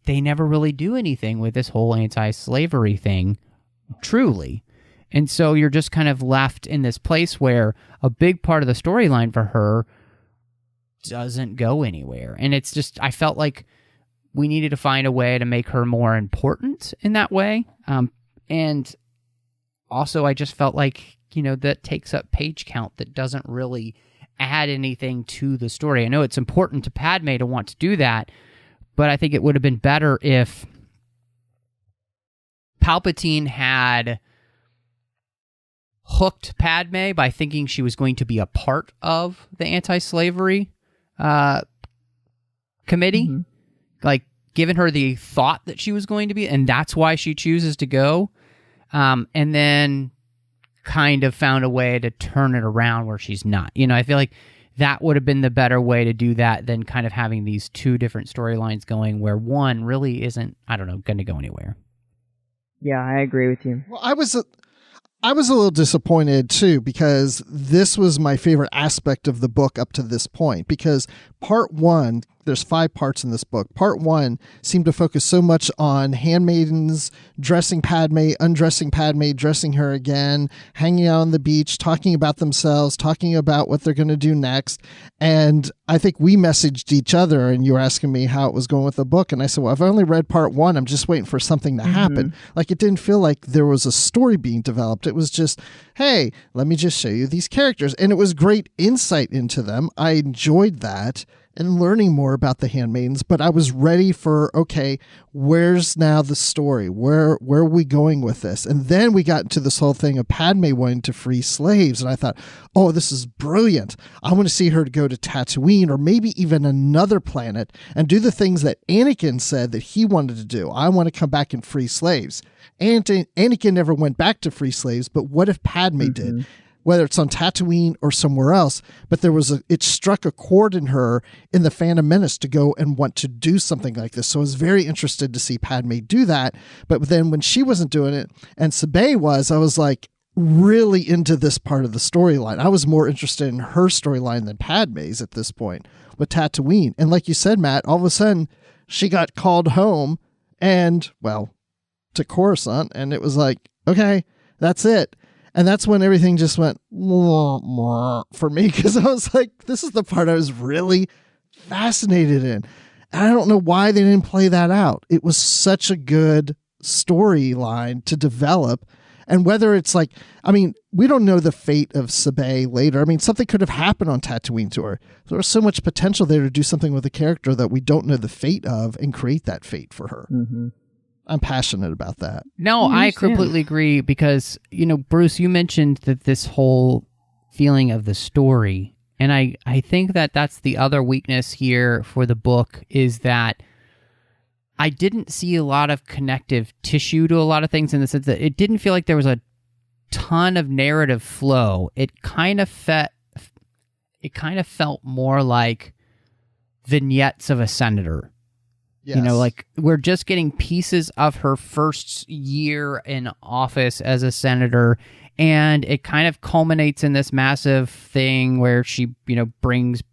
they never really do anything with this whole anti-slavery thing, truly. And so you're just kind of left in this place where a big part of the storyline for her doesn't go anywhere. And it's just, I felt like we needed to find a way to make her more important in that way. And also I just felt like, that takes up page count that doesn't really add anything to the story. I know it's important to Padmé to want to do that, but I think it would have been better if Palpatine had hooked Padmé by thinking she was going to be a part of the anti-slavery committee, like given her the thought that she was going to be, and that's why she chooses to go, and then kind of found a way to turn it around where she's not. I feel like that would have been the better way to do that than kind of having these two different storylines going where one really isn't, going to go anywhere. Yeah, I agree with you. Well, I was a little disappointed too, because this was my favorite aspect of the book up to this point, because part one, there's 5 parts in this book. Part one seemed to focus so much on handmaidens dressing Padmé, undressing Padmé, dressing her again, hanging out on the beach, talking about themselves, talking about what they're going to do next. And I think we messaged each other and you were asking me how it was going with the book. And I said, well, I've only read part one. I'm just waiting for something to happen. Like, it didn't feel like there was a story being developed. It was just, hey, let me just show you these characters. And it was great insight into them. I enjoyed that and learning more about the Handmaidens, but I was ready for, okay, where's now the story? Where are we going with this? And then we got into this whole thing of Padmé wanting to free slaves, and I thought, oh, this is brilliant. I want to see her go to Tatooine or maybe even another planet and do the things that Anakin said that he wanted to do. I want to come back and free slaves. Anakin never went back to free slaves, but what if Padmé did? Whether it's on Tatooine or somewhere else, but it struck a chord in her in the Phantom Menace to go and want to do something like this. So I was very interested to see Padmé do that. But then when she wasn't doing it and Sabé was, I was like really into this part of the storyline. I was more interested in her storyline than Padmé's at this point with Tatooine. And like you said, Matt, all of a sudden she got called home and, well, to Coruscant, and it was like, okay, that's it. And that's when everything just went for me, because I was like, this is the part I was really fascinated in. And I don't know why they didn't play that out. It was such a good storyline to develop. And whether it's like, I mean, we don't know the fate of Sabé later. I mean, something could have happened on Tatooine to her. There was so much potential there to do something with a character that we don't know the fate of and create that fate for her. I'm passionate about that. No, I completely agree because, Bruce, you mentioned that this whole feeling of the story, and I think that that's the other weakness here for the book is that I didn't see a lot of connective tissue to a lot of things in the sense that it didn't feel like there was a ton of narrative flow. It kind of felt more like vignettes of a senator. Yes. Like we're just getting pieces of her first year in office as a senator, and it kind of culminates in this massive thing where she, brings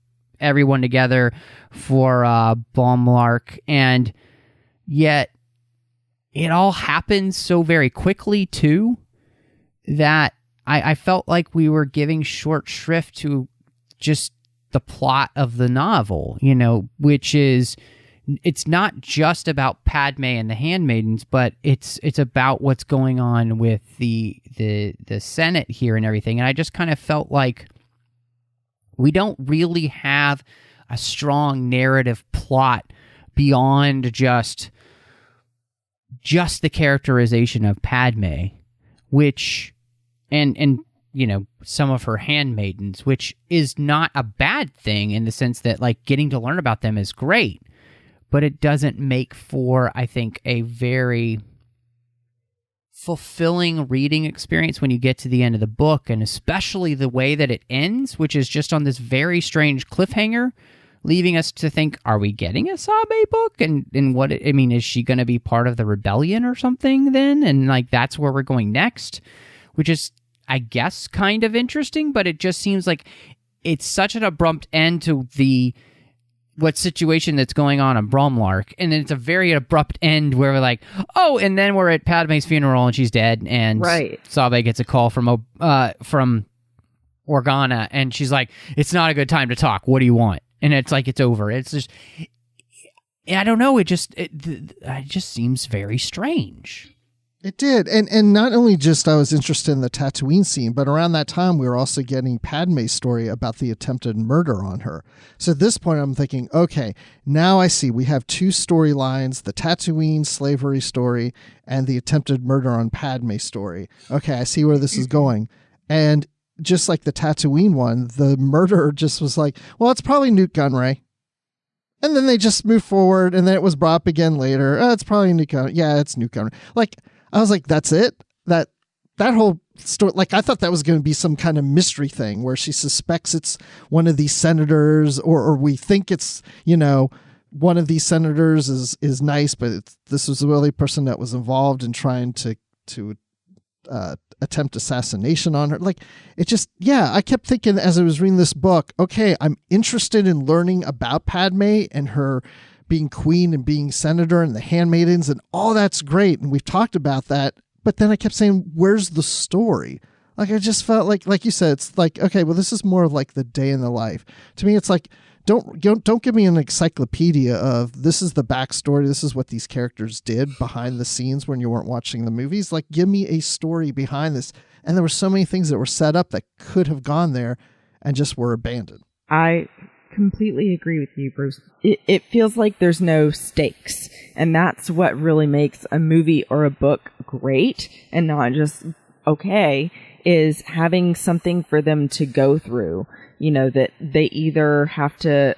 everyone together for Baumlark, and yet it all happens so very quickly too that I felt like we were giving short shrift to just the plot of the novel, which is... It's not just about Padmé and the Handmaidens, but it's about what's going on with the Senate here and everything. And I just kind of felt like we don't really have a strong narrative plot beyond just the characterization of Padmé, which and some of her handmaidens, which is not a bad thing in the sense that like getting to learn about them is great. But it doesn't make for, I think, a very fulfilling reading experience when you get to the end of the book, and especially the way that it ends, which is just on this very strange cliffhanger, leaving us to think, are we getting a Sabé book? And what, is she going to be part of the rebellion or something then? And like, that's where we're going next, which is, I guess, kind of interesting, but it just seems like it's such an abrupt end to what situation that's going on Bromlark, and then it's a very abrupt end where we're like, oh, and then we're at Padmé's funeral and she's dead, and Sabé gets a call from Organa, and she's like, it's not a good time to talk. What do you want? And it's like it's over. It's just, I don't know. It just seems very strange. It did. And not only just I was interested in the Tatooine scene, but around that time we were also getting Padmé's story about the attempted murder on her. So at this point I'm thinking, okay, now I see we have two storylines, the Tatooine slavery story and the attempted murder on Padmé story. Okay, I see where this is going. And just like the Tatooine one, the murderer just was like, well, it's probably Newt Gunray. And then they just moved forward, and then it was brought up again later. Oh, it's probably Newt Gunray. Yeah, it's Newt Gunray. Like, I was like, that's it? That whole story, like, I thought that was going to be some kind of mystery thing where she suspects it's one of these senators, or we think it's, one of these senators is nice, but this was the only person that was involved in trying to attempt assassination on her. Like, it just, I kept thinking as I was reading this book, okay, I'm interested in learning about Padmé and her being queen and being senator and the handmaidens, and all that's great. And we've talked about that. But then I kept saying, where's the story? Like, I just felt like you said, it's like, okay, well, this is more of like the day in the life. To me, it's like, don't give me an encyclopedia of this is the backstory. This is what these characters did behind the scenes when you weren't watching the movies. Like, give me a story behind this. And there were so many things that were set up that could have gone there and just were abandoned. I completely agree with you, Bruce. It feels like there's no stakes, and that's what really makes a movie or a book great and not just okay, is having something for them to go through. That they either have to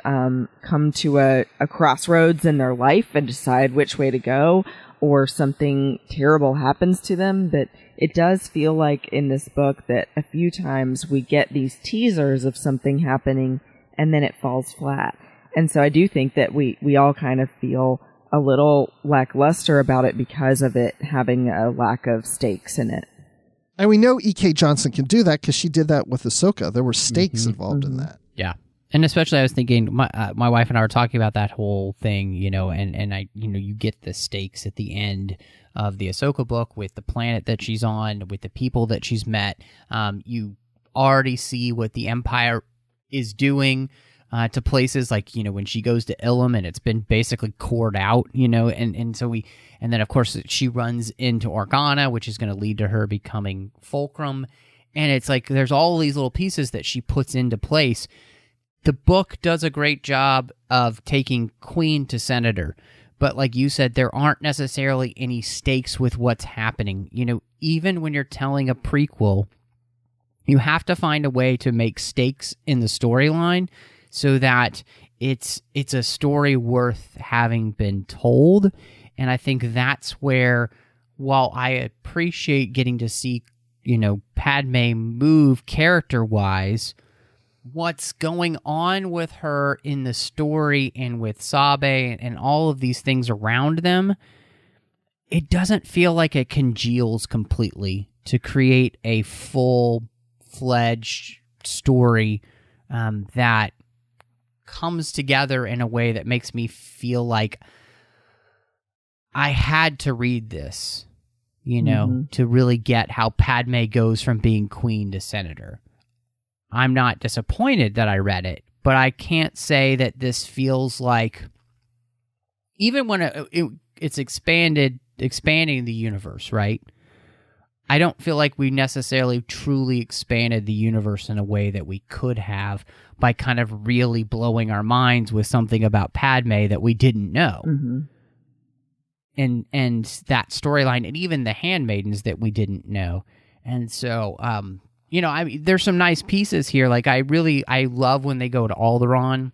come to a crossroads in their life and decide which way to go, or something terrible happens to them. But it does feel like in this book that a few times we get these teasers of something happening and then it falls flat. And so I do think that we all kind of feel a little lackluster about it because of it having a lack of stakes in it. And we know E.K. Johnston can do that because she did that with Ahsoka. There were stakes involved in that. Yeah. And especially I was thinking, my wife and I were talking about that whole thing, and I, you get the stakes at the end of the Ahsoka book with the planet that she's on, with the people that she's met. You already see what the Empire is doing to places like, when she goes to Ilum and it's been basically cored out, and then of course she runs into Organa, which is going to lead to her becoming Fulcrum. And it's like, there's all these little pieces that she puts into place. The book does a great job of taking Queen to Senator, but like you said, there aren't necessarily any stakes with what's happening. Even when you're telling a prequel, you have to find a way to make stakes in the storyline so that it's a story worth having been told. And I think that's where, while I appreciate getting to see, Padmé move character-wise, what's going on with her in the story and with Sabe and all of these things around them, it doesn't feel like it congeals completely to create a full-fledged story that comes together in a way that makes me feel like I had to read this, to really get how Padmé goes from being queen to senator. I'm not disappointed that I read it, but I can't say that this feels like, even when it's expanding the universe, right? I don't feel like we necessarily truly expanded the universe in a way that we could have by kind of really blowing our minds with something about Padmé that we didn't know. Mm-hmm. And that storyline, and even the handmaidens that we didn't know. And so, there's some nice pieces here. Like, I love when they go to Alderaan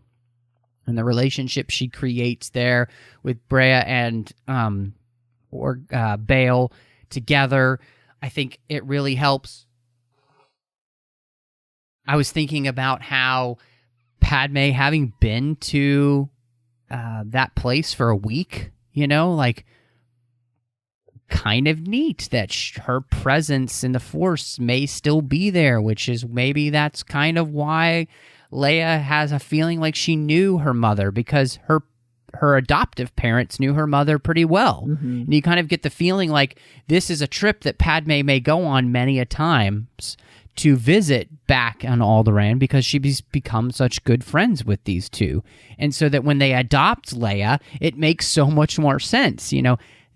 and the relationship she creates there with Brea and Bail together. I think it really helps. I was thinking about how Padmé, having been to that place for a week, kind of neat that her presence in the Force may still be there, which is maybe that's kind of why Leia has a feeling like she knew her mother, because her adoptive parents knew her mother pretty well. Mm-hmm. And you kind of get the feeling like this is a trip that Padmé may go on many a times to visit back on Alderaan, because she's become such good friends with these two. And so that when they adopt Leia, it makes so much more sense.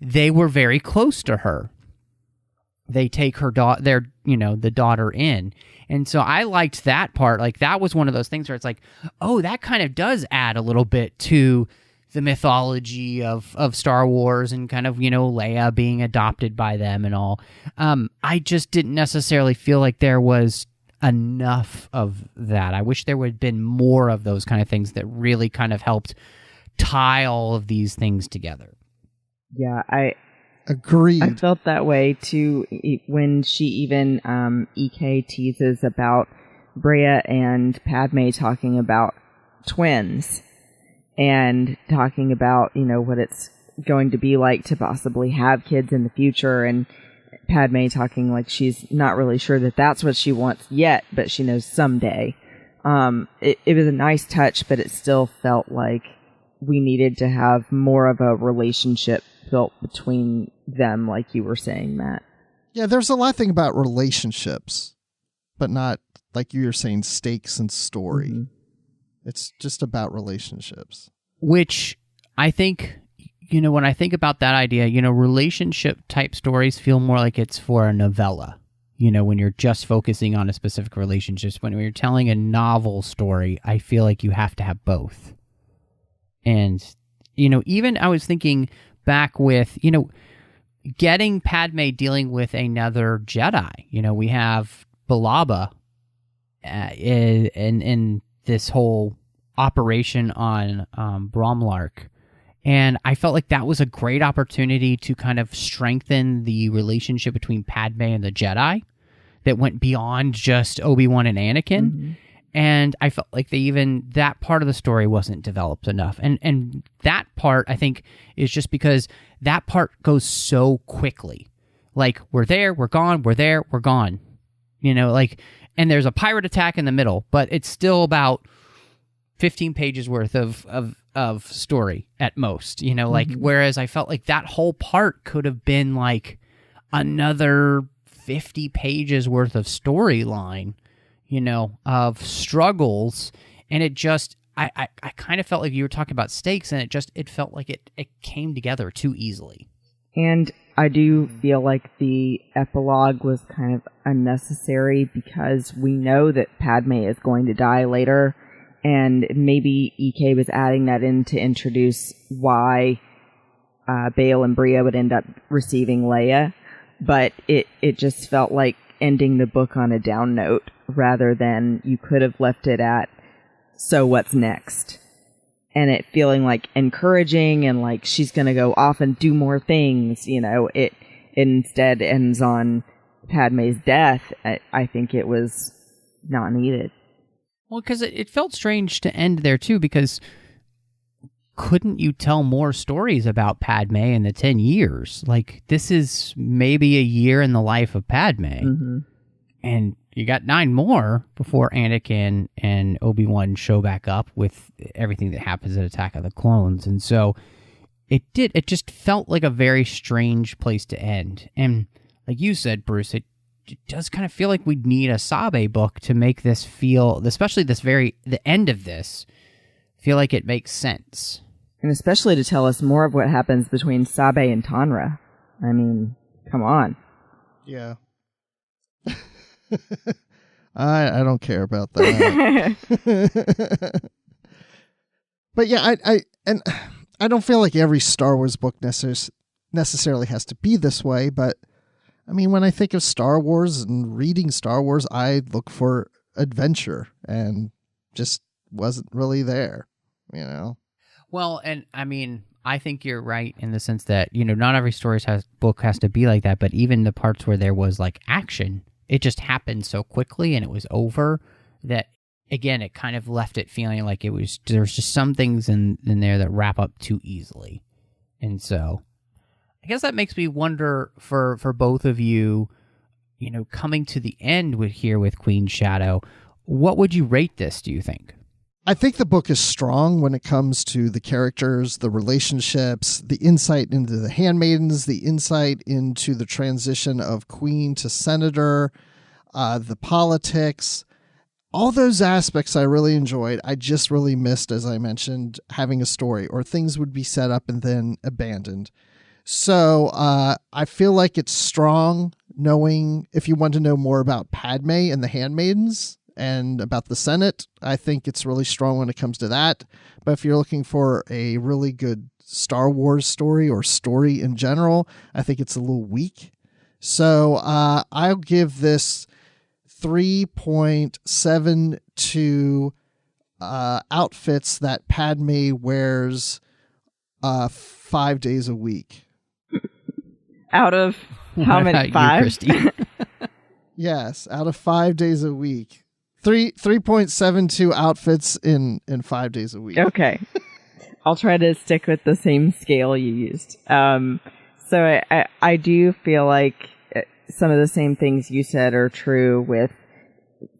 They were very close to her. they take the daughter in. And so I liked that part. Like, that was one of those things where it's like, oh, that kind of does add a little bit to the mythology of Star Wars and kind of, Leia being adopted by them and all. I just didn't necessarily feel like there was enough of that. I wish there would have been more of those kind of things that really kind of helped tie all of these things together. Yeah, I agreed. I felt that way too when she even EK teases about Brea and Padme talking about twins and talking about, what it's going to be like to possibly have kids in the future, and Padme talking like she's not really sure that that's what she wants yet, but she knows someday. It was a nice touch, but it still felt like we needed to have more of a relationship built between them, like you were saying, Matt. Yeah, there's a lot of thing about relationships, but not, like you were saying, stakes and story. Mm-hmm. It's just about relationships. Which I think, when I think about that idea, relationship type stories feel more like it's for a novella. When you're just focusing on a specific relationship. When you're telling a novel story, I feel like you have to have both. And, even I was thinking back with, getting Padme dealing with another Jedi. We have Balaba in this whole operation on Bromlark. And I felt like that was a great opportunity to kind of strengthen the relationship between Padme and the Jedi that went beyond just Obi-Wan and Anakin. Mm-hmm. And I felt like that part of the story wasn't developed enough. And that part, I think, is just because that part goes so quickly. Like, we're there, we're gone, we're there, we're gone. And there's a pirate attack in the middle, but it's still about 15 pages worth of story at most, mm-hmm. Whereas I felt like that whole part could have been like another 50 pages worth of storyline, of struggles. And it just, I kind of felt like you were talking about stakes, and it felt like it came together too easily. And I do feel like the epilogue was kind of unnecessary because we know that Padme is going to die later. And maybe EK was adding that in to introduce why Bail and Brea would end up receiving Leia. But it just felt like ending the book on a down note rather than you could have left it at, so what's next? And it feeling like encouraging and like she's going to go off and do more things. It instead ends on Padme's death. I think it was not needed. Well, because it felt strange to end there, too, because couldn't you tell more stories about Padme in the 10 years? Like, this is maybe a year in the life of Padme. Mm-hmm. And you got 9 more before Anakin and Obi-Wan show back up with everything that happens in Attack of the Clones. And so it just felt like a very strange place to end. And like you said, Bruce, it does kind of feel like we'd need a Sabe book to make this feel, especially the end of this, feel like it makes sense. And especially to tell us more of what happens between Sabe and Tanra. I mean, come on. Yeah. I don't care about that. But yeah, I don't feel like every Star Wars book necessarily has to be this way, but I mean, when I think of Star Wars and reading Star Wars, I look for adventure and just wasn't really there, Well, and I mean, I think you're right in the sense that, not every book has to be like that, but even the parts where there was like action, it just happened so quickly and it was over that, again, it kind of left it feeling like there's just some things in there that wrap up too easily. And so I guess that makes me wonder for both of you, coming to the end with Queen's Shadow, what would you rate this, do you think? I think the book is strong when it comes to the characters, the relationships, the insight into the Handmaidens, the insight into the transition of Queen to Senator, the politics. All those aspects I really enjoyed. I just really missed, as I mentioned, having a story, or things would be set up and then abandoned. So I feel like it's strong knowing if you want to know more about Padme and the Handmaidens and about the Senate, I think it's really strong when it comes to that. But if you're looking for a really good Star Wars story or story in general, I think it's a little weak. So I'll give this 3.72 outfits that Padme wears 5 days a week. Out of how many? You, 5? Christy? Yes, out of 5 days a week. 3.72 outfits in 5 days a week. Okay. I'll try to stick with the same scale you used. So I do feel like some of the same things you said are true, with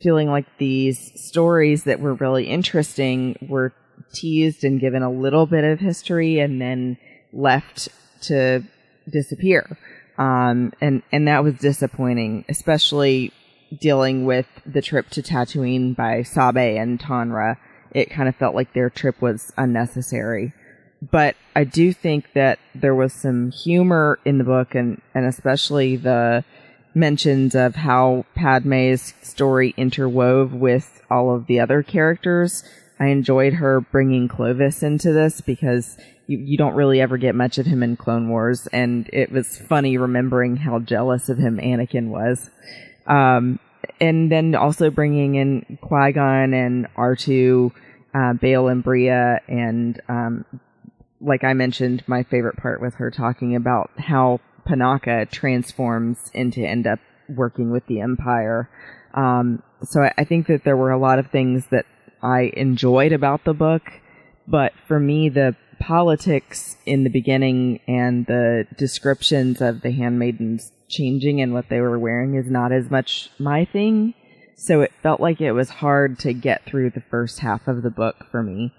feeling like these stories that were really interesting were teased and given a little bit of history and then left to disappear. And that was disappointing, especially dealing with the trip to Tatooine by Sabe and Tanra. It kind of felt like their trip was unnecessary. But I do think that there was some humor in the book, and especially the mentions of how Padme's story interwove with all of the other characters. I enjoyed her bringing Clovis into this because you don't really ever get much of him in Clone Wars, and it was funny remembering how jealous of him Anakin was. And then also bringing in Qui-Gon and R2, Bail and Bria, and like I mentioned, my favorite part was her talking about how Panaka transforms into end up working with the Empire. So I think that there were a lot of things that I enjoyed about the book, but for me, the politics in the beginning and the descriptions of the handmaidens changing and what they were wearing is not as much my thing. So it felt like it was hard to get through the first half of the book for me,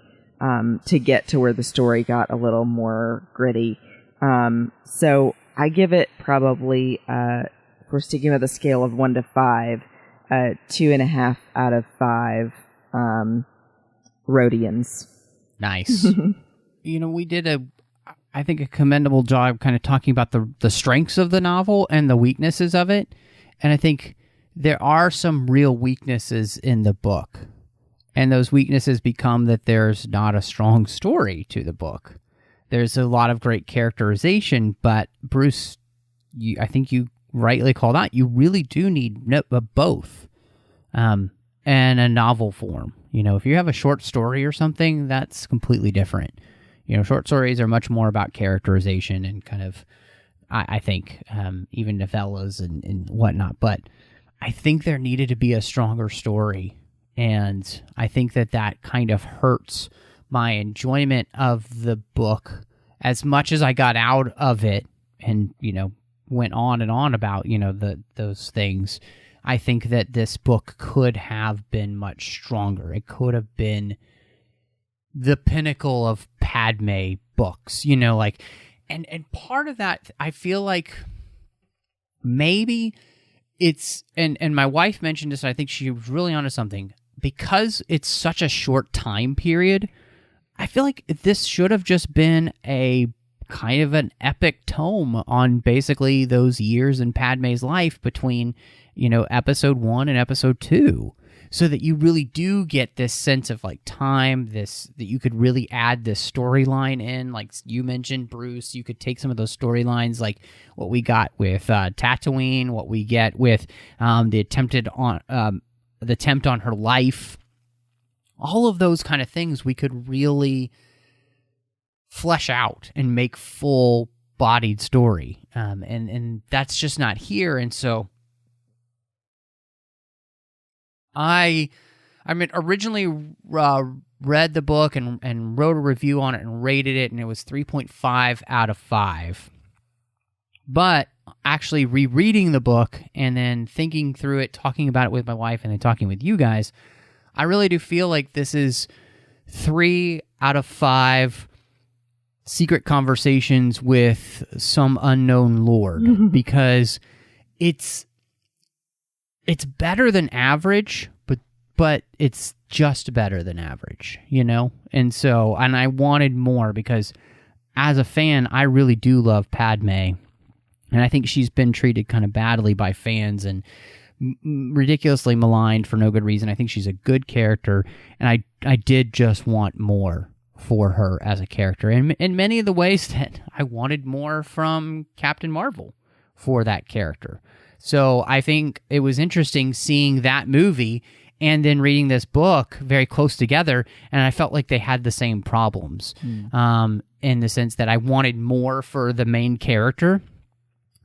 to get to where the story got a little more gritty. So I give it probably, if we're sticking with a scale of 1 to 5, 2.5 out of 5 Rhodians. Nice. We did I think a commendable job kind of talking about the strengths of the novel and the weaknesses of it. And I think there are some real weaknesses in the book. And those weaknesses become that there's not a strong story to the book. There's a lot of great characterization, but Bruce, I think you rightly called out, you really do need both. And a novel form. If you have a short story or something, that's completely different. Short stories are much more about characterization and kind of, I think, even novellas and whatnot. But I think there needed to be a stronger story. And I think that kind of hurts my enjoyment of the book as much as I got out of it and, went on and on about, those things. I think that this book could have been much stronger. It could have been the pinnacle of Padme books, and part of that, I feel like maybe it's, and my wife mentioned this, and I think she was really onto something, because it's such a short time period. I feel like this should have just been a kind of an epic tome on basically those years in Padme's life between, episode 1 and episode 2. So that you really do get this sense of time, that you could really add this storyline in. Like you mentioned, Bruce, you could take some of those storylines, like what we got with Tatooine, what we get with the attempt on her life. All of those kind of things we could really flesh out and make full-bodied story, and that's just not here, and so. I originally read the book and wrote a review on it and rated it, and it was 3.5 out of 5. But actually rereading the book and then thinking through it, talking about it with my wife, and then talking with you guys, I really do feel like this is 3 out of 5 secret conversations with some unknown lord, because it's better than average, but it's just better than average, And I wanted more because as a fan, I really do love Padmé, and I think she's been treated kind of badly by fans and ridiculously maligned for no good reason. I think she's a good character, and I did just want more for her as a character, and in many of the ways that I wanted more from Captain Marvel for that character. So I think it was interesting seeing that movie and then reading this book very close together, and I felt like they had the same problems in the sense that I wanted more for the main character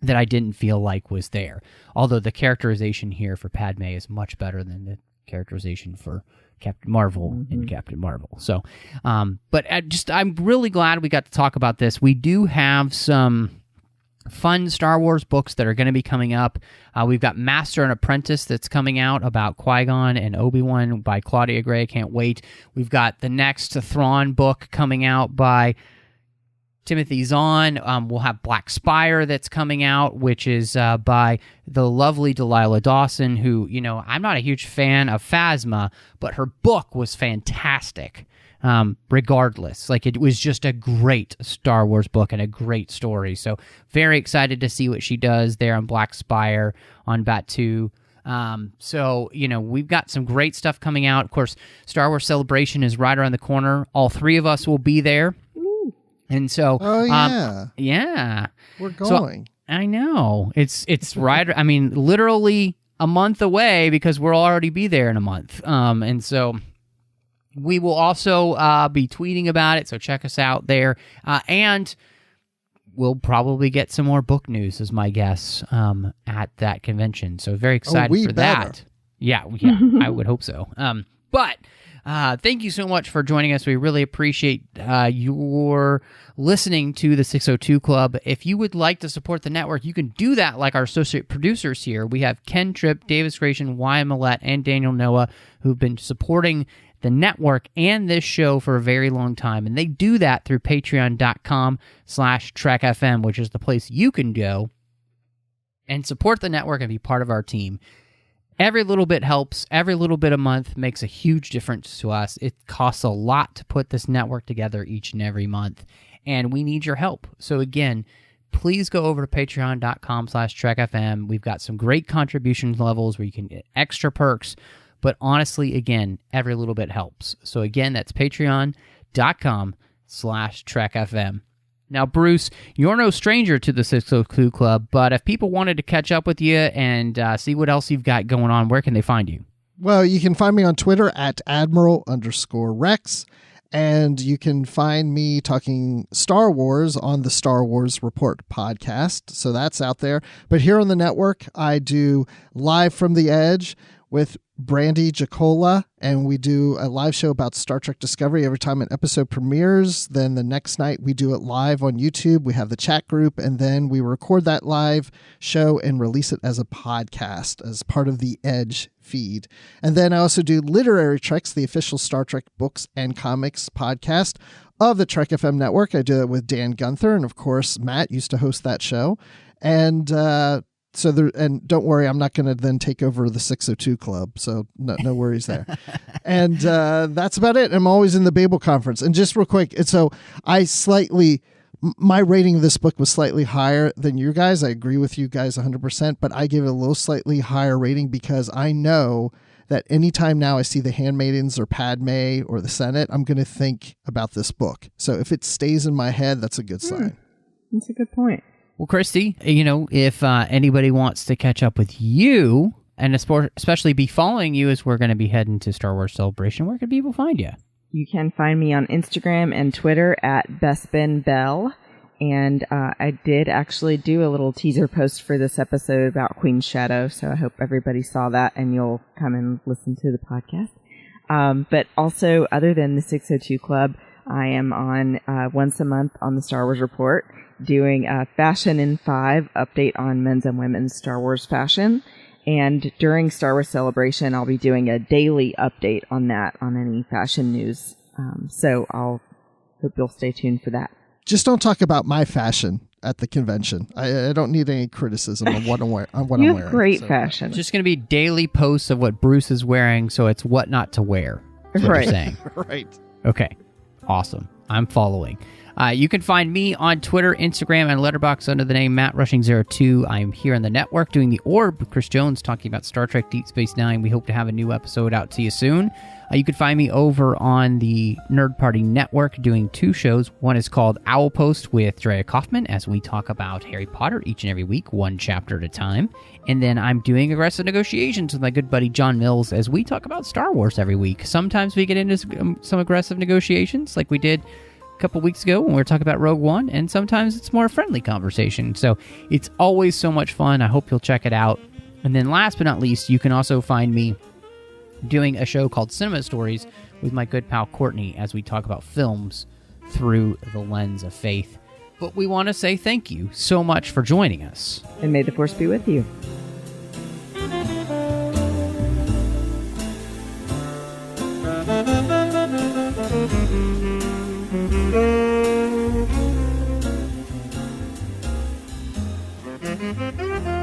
that I didn't feel like was there. Although the characterization here for Padmé is much better than the characterization for Captain Marvel in Captain Marvel. So, but I'm really glad we got to talk about this. We do have some fun Star Wars books that are going to be coming up. We've got Master and Apprentice that's coming out about Qui-Gon and Obi-Wan by Claudia Gray. Can't wait. We've got the next Thrawn book coming out by Timothy Zahn. We'll have Black Spire that's coming out, which is by the lovely Delilah Dawson, who, I'm not a huge fan of Phasma, but her book was fantastic. Regardless, like, it was just a great Star Wars book and a great story. So very excited to see what she does there on Black Spire on Batu. So, we've got some great stuff coming out. Of course, Star Wars Celebration is right around the corner. All three of us will be there. And so, yeah, we're going. So, I know it's right. I mean, literally a month away because we'll already be there in a month. And so we will also be tweeting about it. So check us out there. And we'll probably get some more book news, is my guess, at that convention. So very excited for that. Yeah, I would hope so. But thank you so much for joining us. We really appreciate your listening to the 602 Club. If you would like to support the network, you can do that like our associate producers here. We have Ken Tripp, Davis Gratian, Wyatt Millette, and Daniel Noah, who've been supporting the network and this show for a very long time. And they do that through patreon.com/TrekFM, which is the place you can go and support the network and be part of our team. Every little bit helps. Every little bit a month makes a huge difference to us. It costs a lot to put this network together each and every month, and we need your help. So again, please go over to patreon.com/TrekFM. We've got some great contribution levels where you can get extra perks, but honestly, again, every little bit helps. So again, that's patreon.com/TrekFM. Now, Bruce, you're no stranger to the 602 Club, but if people wanted to catch up with you and see what else you've got going on, where can they find you? Well, you can find me on Twitter at Admiral_Rex, and you can find me talking Star Wars on the Star Wars Report podcast. So that's out there. But here on the network, I do Live from the Edge with Brandy Jacola, and we do a live show about Star Trek Discovery every time an episode premieres. Then the next night we do it live on YouTube. We have the chat group, and then we record that live show and release it as a podcast as part of the Edge feed. And then I also do Literary Treks, the official Star Trek books and comics podcast of the Trek FM network. I do it with Dan Gunther, and of course Matt used to host that show. And and don't worry, I'm not going to then take over the 602 Club, so no worries there. And that's about it. I'm always in the Babel conference. And just real quick, so my rating of this book was slightly higher than you guys. I agree with you guys 100%, but I give it a little slightly higher rating because I know that anytime now I see the Handmaidens or Padmé or the Senate, I'm going to think about this book. So if it stays in my head, that's a good sign. That's a good point. Well, Christy, if anybody wants to catch up with you, and especially be following you as we're going to be heading to Star Wars Celebration, where can people find you? You can find me on Instagram and Twitter at BestBenBell. And I did actually do a little teaser post for this episode about Queen's Shadow, so I hope everybody saw that and you'll come and listen to the podcast. But also, other than the 602 Club, I am on once a month on the Star Wars Report, doing a Fashion in 5 update on men's and women's Star Wars fashion. And during Star Wars Celebration, I'll be doing a daily update on that, on any fashion news. So I'll hope you'll stay tuned for that. Just don't talk about my fashion at the convention. I don't need any criticism on what I'm wearing. You have great fashion. It's just going to be daily posts of what Bruce is wearing, so it's what not to wear. Is what right. You're saying. Right. Okay. Awesome. I'm following. You can find me on Twitter, Instagram, and Letterboxd under the name MattRushing02. I'm here on the network doing The Orb with Chris Jones, talking about Star Trek Deep Space Nine. We hope to have a new episode out to you soon. You can find me over on the Nerd Party Network doing 2 shows. One is called Owl Post with Drea Kaufman, as we talk about Harry Potter each and every week, 1 chapter at a time. And then I'm doing Aggressive Negotiations with my good buddy John Mills, as we talk about Star Wars every week. Sometimes we get into some aggressive negotiations, like we did a couple weeks ago when we were talking about Rogue One, and sometimes it's more a friendly conversation. So it's always so much fun. I hope you'll check it out. And then last but not least, you can also find me doing a show called Cinema Stories with my good pal Courtney, as we talk about films through the lens of faith. But we want to say thank you so much for joining us. And may the Force be with you. Thank you.